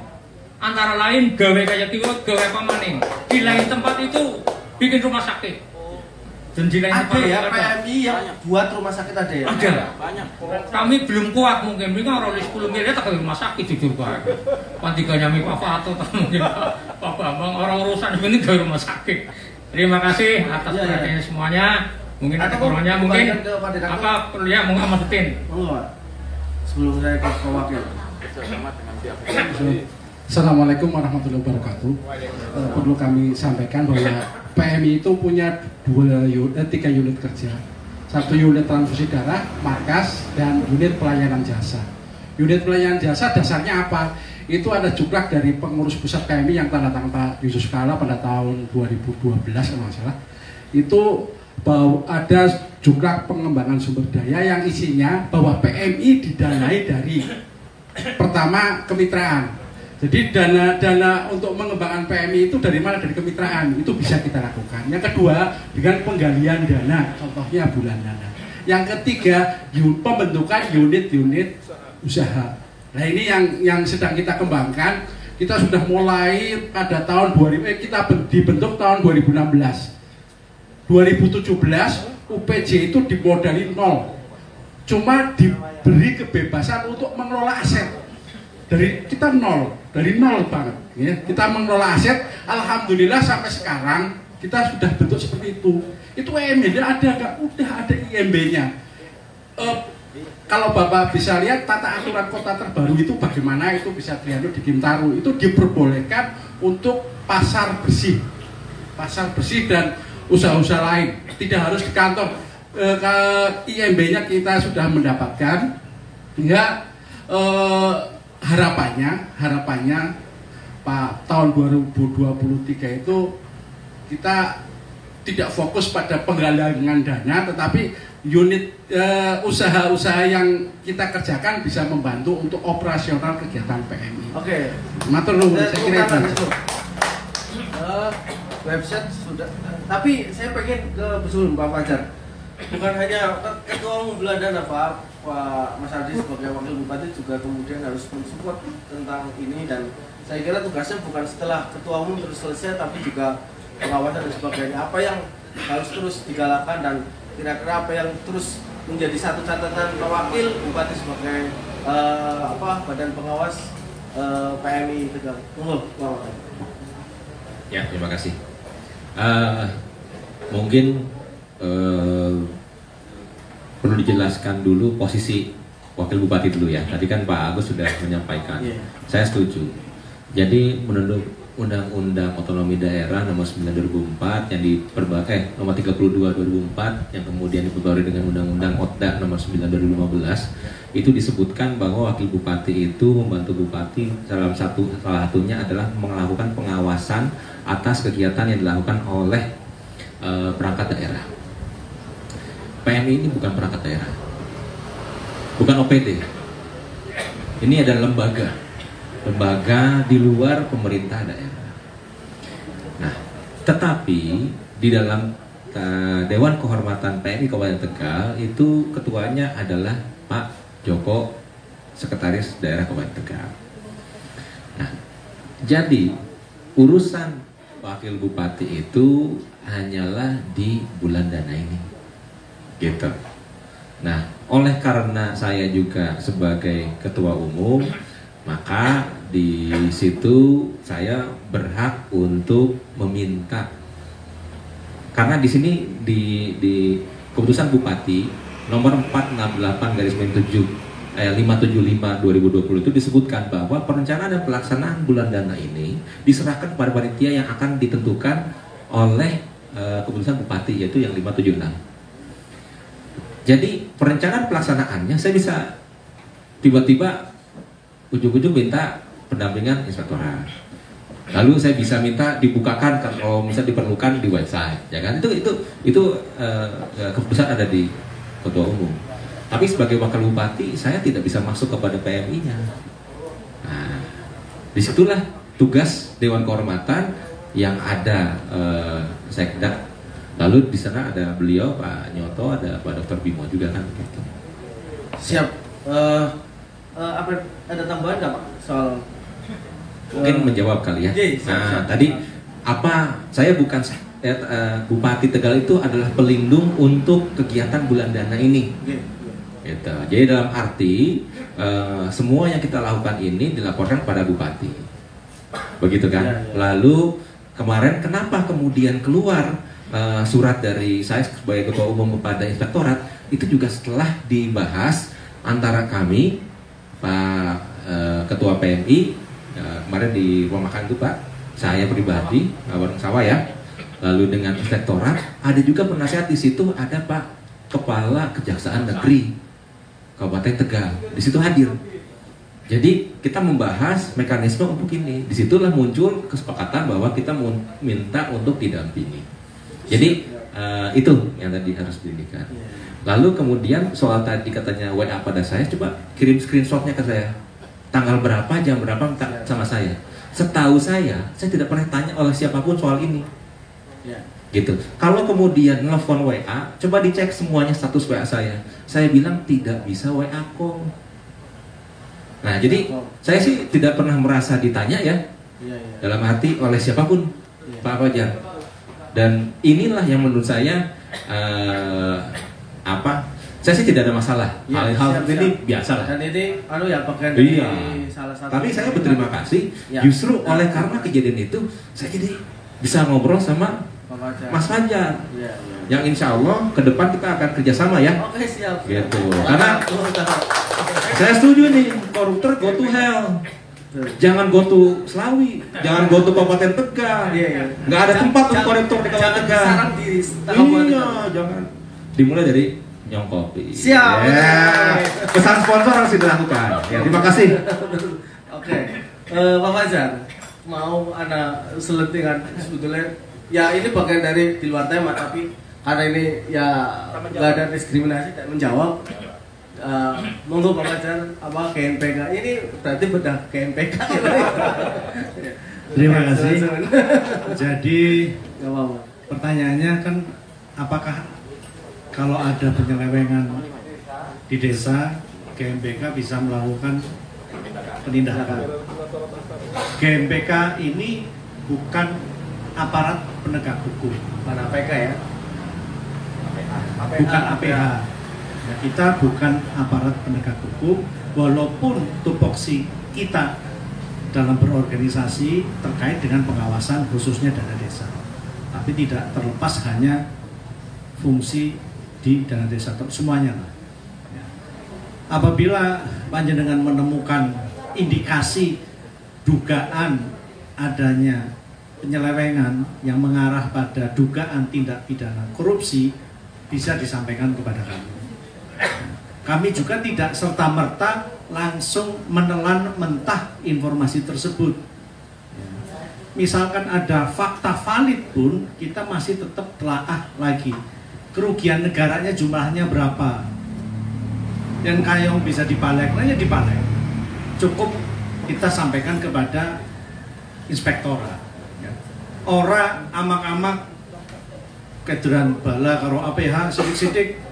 Antara lain gawe kayak gitu, gawe apa maning. Di lain tempat itu bikin rumah sakit. Dan di lain tempat ya PMI yang buat rumah sakit ada ya? Ada. Banyak. Kami belum kuat mungkin, mereka orang 10 miliar tak rumah sakit jujur Pak. Pantiganya Pak Fato, mungkin Pak Bambang, orang urusan ini ke rumah sakit. Terima kasih atas perhatiannya semuanya. Mungkin ada Atau kurangnya, mungkin kembalikan ke Pak Direktur? apa perlu ya mau amatin. Pak. Sebelum saya ke wakil. Assalamualaikum warahmatullahi wabarakatuh. Perlu kami sampaikan bahwa PMI itu punya 3 unit kerja. 1 unit transfusi darah, markas, dan unit pelayanan jasa. Unit pelayanan jasa dasarnya apa? Itu ada juklak dari pengurus pusat PMI yang tanda tangan Pak Yusuf Kala pada tahun 2012 kalau nggak salah. Itu bahwa ada juklak pengembangan sumber daya yang isinya bahwa PMI didanai dari pertama kemitraan. Jadi dana untuk mengembangkan PMI itu dari mana? Dari kemitraan. Itu bisa kita lakukan. Yang kedua, dengan penggalian dana, contohnya bulan dana. Yang ketiga, pembentukan unit-unit usaha. Nah, ini yang sedang kita kembangkan. Kita sudah mulai pada tahun 2000, kita dibentuk tahun 2016. 2017 UPJ itu dimodali 0. Cuma diberi kebebasan untuk mengelola aset. Dari kita dari nol banget ya. Kita mengelola aset, alhamdulillah sampai sekarang kita sudah bentuk seperti itu. Itu EMB ada kan? Udah ada IMB-nya. Kalau Bapak bisa lihat tata aturan kota terbaru itu bagaimana, itu bisa dilihat di Gimtaru. Itu diperbolehkan untuk pasar bersih dan usaha-usaha lain. Tidak harus di kantor. IMB-nya kita sudah mendapatkan. Hingga harapannya Pak tahun 2023 itu kita tidak fokus pada penggalangan dana, tetapi unit usaha-usaha yang kita kerjakan bisa membantu untuk operasional kegiatan PMI. Oke. Matur nuwun, saya kira itu. Website sudah, tapi saya pengen ke Besul Pak Fajar. Bukan hanya ketua umum Belandana Pak Mas Adi sebagai wakil bupati juga kemudian harus mensupport tentang ini, dan saya kira tugasnya bukan setelah ketua umum terus selesai, tapi juga pengawasan dan sebagainya. Apa yang harus terus digalakkan dan kira-kira apa yang terus menjadi satu catatan Pak Wakil Bupati sebagai badan pengawas PMI Tegal. Ya, terima kasih. Mungkin perlu dijelaskan dulu posisi Wakil Bupati dulu ya. Tadi kan Pak Agus sudah menyampaikan. Saya setuju. Jadi menurut Undang-Undang Otonomi Daerah Nomor 9 2004 yang Nomor 32 2004 yang kemudian diperbarui dengan Undang-Undang Otda Nomor 9 2015 itu disebutkan bahwa Wakil Bupati itu membantu Bupati salah satunya adalah melakukan pengawasan atas kegiatan yang dilakukan oleh perangkat daerah. PMI ini bukan perangkat daerah, bukan OPD. Ini adalah lembaga di luar pemerintah daerah. Nah, tetapi di dalam Dewan Kehormatan PMI Kabupaten Tegal itu ketuanya adalah Pak Joko, Sekretaris Daerah Kabupaten Tegal. Nah, jadi urusan Wakil Bupati itu hanyalah di bulan dana ini, gitu. Nah, oleh karena saya juga sebagai ketua umum, maka di situ saya berhak untuk meminta, karena di sini di keputusan Bupati nomor 468/575/2020 itu disebutkan bahwa perencanaan dan pelaksanaan bulan dana ini diserahkan kepada panitia yang akan ditentukan oleh keputusan Bupati, yaitu yang 576. Jadi perencanaan pelaksanaannya saya bisa tiba-tiba ujung-ujung minta pendampingan inspektorat. Lalu saya bisa minta dibukakan kalau misalnya diperlukan di website, ya kan? Itu keputusan ada di ketua umum. Tapi sebagai wakil bupati saya tidak bisa masuk kepada PMI-nya. Nah, disitulah tugas Dewan Kehormatan yang ada Sekda. Lalu di sana ada beliau Pak Nyoto, ada Pak Dr. Bimo juga kan gitu. Siap. Apa ada tambahan nggak Pak soal mungkin menjawab kali ya. Nah, tadi apa saya bukan Bupati Tegal itu adalah pelindung untuk kegiatan bulan dana ini. Gitu. Jadi dalam arti semua yang kita lakukan ini dilaporkan pada Bupati. Begitu kan? Lalu kemarin kenapa kemudian keluar surat dari saya sebagai ketua umum kepada inspektorat itu juga setelah dibahas antara kami Pak Ketua PMI kemarin di rumah makan itu Pak, saya pribadi bareng sawah ya, lalu dengan inspektorat, ada juga penasihat di situ, ada Pak Kepala Kejaksaan Negeri Kabupaten Tegal di situ hadir. Jadi kita membahas mekanisme untuk ini. Disitulah muncul kesepakatan bahwa kita minta untuk didampingi. Jadi itu yang tadi harus diindikan. Lalu kemudian soal tadi katanya WA pada saya, coba kirim screenshotnya ke saya. Tanggal berapa, jam berapa minta sama saya. Setahu saya tidak pernah tanya oleh siapapun soal ini. Gitu. Kalau kemudian nelfon WA, coba dicek semuanya status WA saya. Saya bilang tidak bisa WA call. Nah, jadi saya sih tidak pernah merasa ditanya ya, dalam arti oleh siapapun, Pak Fajar. Dan inilah yang menurut saya saya sih tidak ada masalah. Hal-hal ini biasa lah. Dan ini ya bagian dari salah satu. Tapi saya berterima kasih, justru oleh karena kejadian itu, saya jadi bisa ngobrol sama Mas Fajar. Yang insya Allah ke depan kita akan kerjasama ya. Oke, siap. Gitu. Karena saya setuju nih, koruptor go to hell. Jangan go to Slawi, jangan go to Kabupaten Tegal. Nggak ada tempat untuk koruptor di Kabupaten Tegal. Iya, jangan. Dimulai dari Nyong Kopi. Siap. Pesan sponsor harus dilakukan. Ya, terima kasih. Oke, Pak Fajar, mau ada selentingan sebetulnya. Ya ini bagian dari di luar tema, tapi karena ini ya nggak ada diskriminasi dan menjawab. Monggo Pak Fajar, GNPK ini berarti bedah GNPK. Terima kasih. Jadi pertanyaannya kan, apakah kalau ada penyelewengan di desa, GNPK bisa melakukan penindakan? GNPK ini bukan aparat penegak hukum, bukan APK ya? Bukan APH. Ya, kita bukan aparat penegak hukum, walaupun tupoksi kita dalam berorganisasi terkait dengan pengawasan khususnya dana desa, tapi tidak terlepas hanya fungsi di dana desa, semuanya lah. Ya. Apabila panjenengan menemukan indikasi dugaan adanya penyelewengan yang mengarah pada dugaan tindak pidana korupsi, bisa disampaikan kepada kami. Kami juga tidak serta-merta langsung menelan mentah informasi tersebut. Misalkan ada fakta valid pun, kita masih tetap telaah lagi. Kerugian negaranya jumlahnya berapa? Dan kayong bisa dipalek, ya dipalek. Cukup kita sampaikan kepada inspektorat. Ora amak-amak keduran bala karo APH sidik-sidik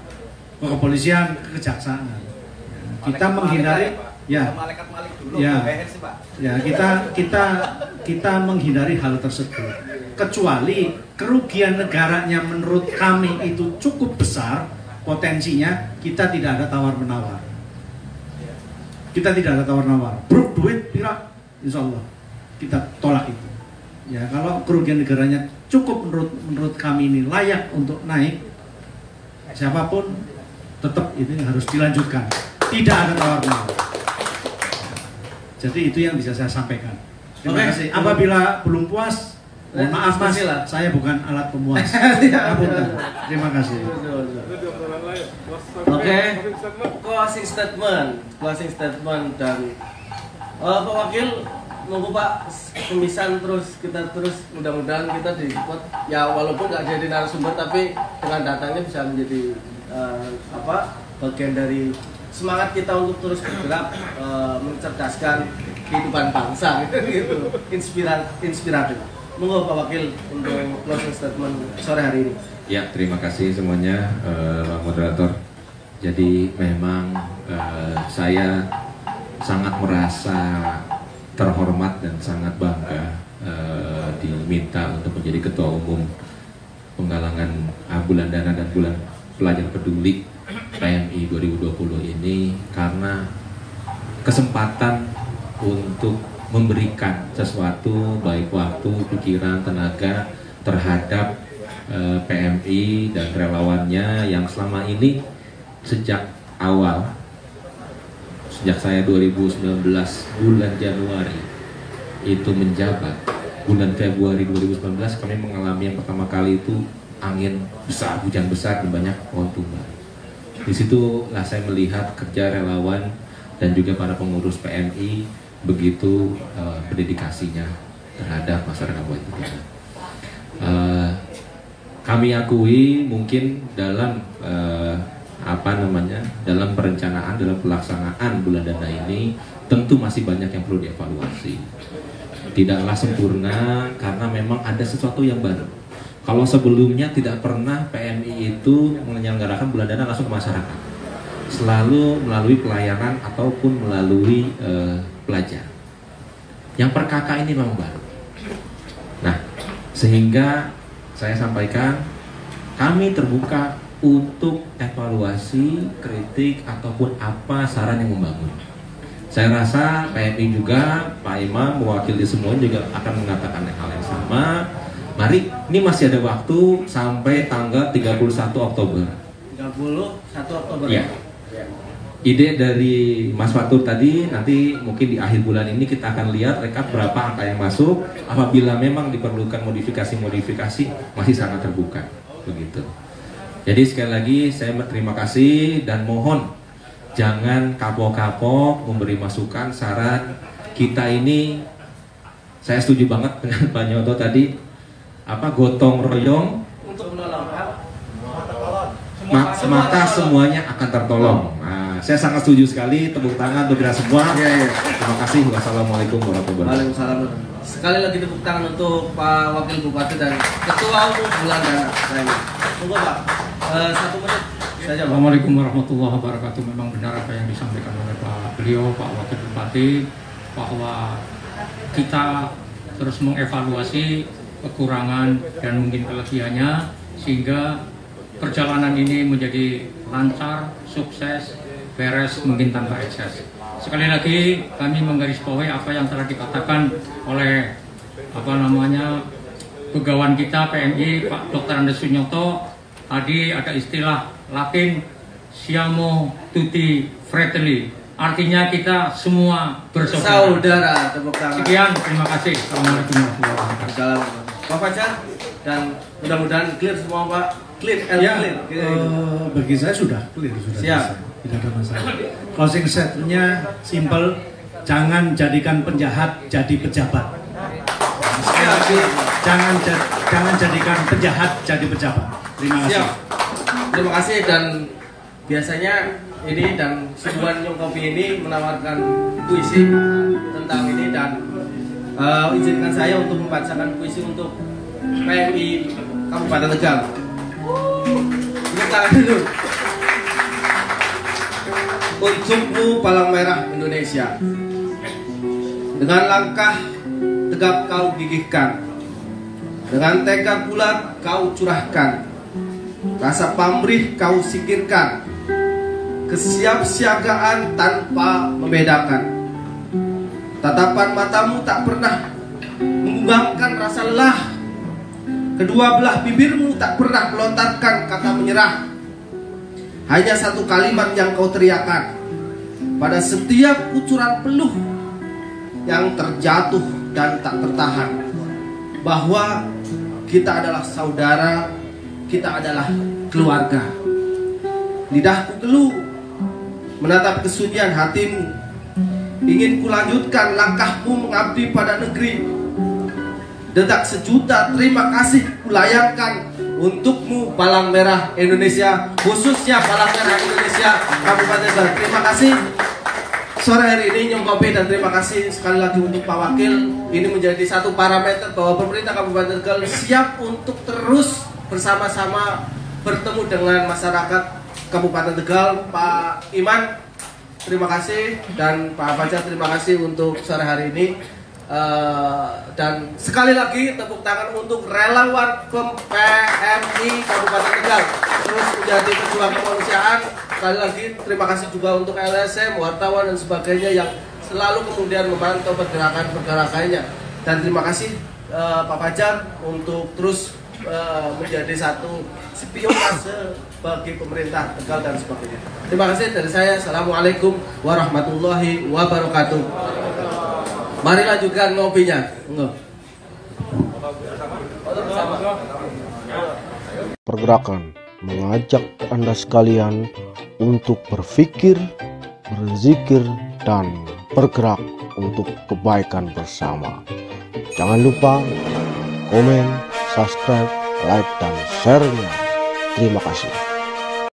ke kepolisian, ke kejaksaan. Kita menghindari kita menghindari hal tersebut. Kecuali kerugian negaranya menurut kami itu cukup besar potensinya, kita tidak ada tawar-menawar. Kita tidak ada tawar-menawar. Bruk duit pira, insya Allah kita tolak itu. Ya, kalau kerugian negaranya cukup menurut kami ini layak untuk naik, siapapun tetap itu harus dilanjutkan. Tidak ada tawar-menawar. Jadi itu yang bisa saya sampaikan. Terima kasih. Apabila belum puas, mohon maaf Mas, saya bukan alat pemuas. Terima kasih. Oke, closing statement dan Pak Wakil, nunggu Pak pemisahan kita terus mudah-mudahan kita di-support ya, walaupun nggak jadi narasumber tapi dengan datanya bisa menjadi bagian dari semangat kita untuk terus bergerak mencerdaskan kehidupan bangsa gitu. Inspiratif. Monggo Pak Wakil untuk closing statement sore hari ini. Ya, terima kasih semuanya Pak Moderator. Jadi memang saya sangat merasa terhormat dan sangat bangga diminta untuk menjadi Ketua Umum Penggalangan Bulan Dana dan Bulan Pelajar Peduli PMI 2020 ini, karena kesempatan untuk memberikan sesuatu baik waktu, pikiran, tenaga terhadap PMI dan relawannya yang selama ini sejak awal, sejak saya 2019 bulan Januari itu menjabat, bulan Februari 2019 kami mengalami yang pertama kali itu angin besar, hujan besar dan banyak pohon tumbang. Di situlah saya melihat kerja relawan dan juga para pengurus PMI begitu berdedikasinya terhadap masyarakat Kabupaten Tegal. Kami akui mungkin dalam dalam perencanaan, dalam pelaksanaan bulan dana ini tentu masih banyak yang perlu dievaluasi. Tidaklah sempurna karena memang ada sesuatu yang baru. Kalau sebelumnya tidak pernah PMI itu menyelenggarakan bulan dana langsung ke masyarakat, selalu melalui pelayanan ataupun melalui pelajar. Yang per KK ini memang baru. Nah, sehingga saya sampaikan kami terbuka untuk evaluasi, kritik ataupun apa saran yang membangun. Saya rasa PMI juga, Pak Imam mewakili semua juga akan mengatakan hal yang sama. Mari, ini masih ada waktu sampai tanggal 31 Oktober. 31 Oktober. Ya. Ide dari Mas Fatur tadi, nanti mungkin di akhir bulan ini kita akan lihat rekap berapa angka yang masuk. Apabila memang diperlukan modifikasi masih sangat terbuka, begitu. Jadi sekali lagi saya berterima kasih dan mohon jangan kapok-kapok memberi masukan, saran. Kita ini, saya setuju banget dengan Pak Nyoto tadi, gotong royong Untuk menolong maka semuanya akan tertolong. Nah, saya sangat setuju sekali. Tepuk tangan untuk kita semua. Terima kasih. Wassalamualaikum warahmatullahi wabarakatuh. Waalaikumsalam. Sekali lagi tepuk tangan untuk Pak Wakil Bupati dan Ketua Umum Bulan Dana. Tunggu Pak, 1 menit saja. Assalamualaikum warahmatullahi wabarakatuh. Memang benar apa yang disampaikan oleh beliau, Pak Wakil Bupati, bahwa kita terus mengevaluasi kekurangan dan mungkin kelebihannya sehingga perjalanan ini menjadi lancar, sukses, beres, mungkin tanpa ekses. Sekali lagi kami menggarisbawahi apa yang telah dikatakan oleh pegawan kita PMI Pak Dr. Andes Sunyoto. Tadi ada istilah Latin siamo tutti fratelli, artinya kita semua bersaudara. Saudara, tepuk tangan. Sekian, terima kasih. Assalamualaikum warahmatullahi wabarakatuh. Pak Fajar, dan mudah-mudahan clear semua Pak. Clear. Bagi saya sudah clear, sudah Siap. selesai. Tidak ada masalah. Closing statement-nya simple, jangan jadikan penjahat jadi pejabat. Sekali lagi, jangan jadikan penjahat jadi pejabat. Terima kasih. Siap. Terima kasih. Dan biasanya ini dan Subuhan Nyong Kopi ini menawarkan puisi tentang ini dan izinkan saya untuk membacakan puisi untuk PMI Kabupaten Tegal. Kita dulu. Untukmu palang merah Indonesia, dengan langkah tegap kau gigihkan, dengan tekad bulat kau curahkan, rasa pamrih kau singkirkan, kesiapsiagaan tanpa membedakan. Tatapan matamu tak pernah mengungkapkan rasa lelah, kedua belah bibirmu tak pernah melontarkan kata menyerah. Hanya satu kalimat yang kau teriakan pada setiap kucuran peluh yang terjatuh dan tak tertahan, bahwa kita adalah saudara, kita adalah keluarga. Lidahku keluh menatap kesunyian hatimu, ingin kulanjutkan langkahmu mengabdi pada negeri. Detak sejuta terima kasih kulayangkan untukmu palang merah Indonesia, khususnya palang merah Indonesia Kabupaten Tegal. Terima kasih sore hari ini Nyong Kopi, dan terima kasih sekali lagi untuk Pak Wakil. Ini menjadi satu parameter bahwa pemerintah Kabupaten Tegal siap untuk terus bersama-sama bertemu dengan masyarakat Kabupaten Tegal. Pak Iman, terima kasih, dan Pak Fajar terima kasih untuk sore hari ini. Dan sekali lagi tepuk tangan untuk relawan PMI Kabupaten Tegal terus menjadi pejuang kemanusiaan. Sekali lagi terima kasih juga untuk LSM, wartawan dan sebagainya yang selalu kemudian memantau pergerakan-pergerakannya. Dan terima kasih Pak Fajar untuk terus menjadi satu spionase bagi pemerintah Tegal dan sebagainya. Terima kasih dari saya. Assalamualaikum warahmatullahi wabarakatuh. Mari lanjutkan ngopinya. Pergerakan mengajak Anda sekalian untuk berpikir, berzikir, dan bergerak untuk kebaikan bersama. Jangan lupa komen, subscribe, like, dan share-nya. Terima kasih.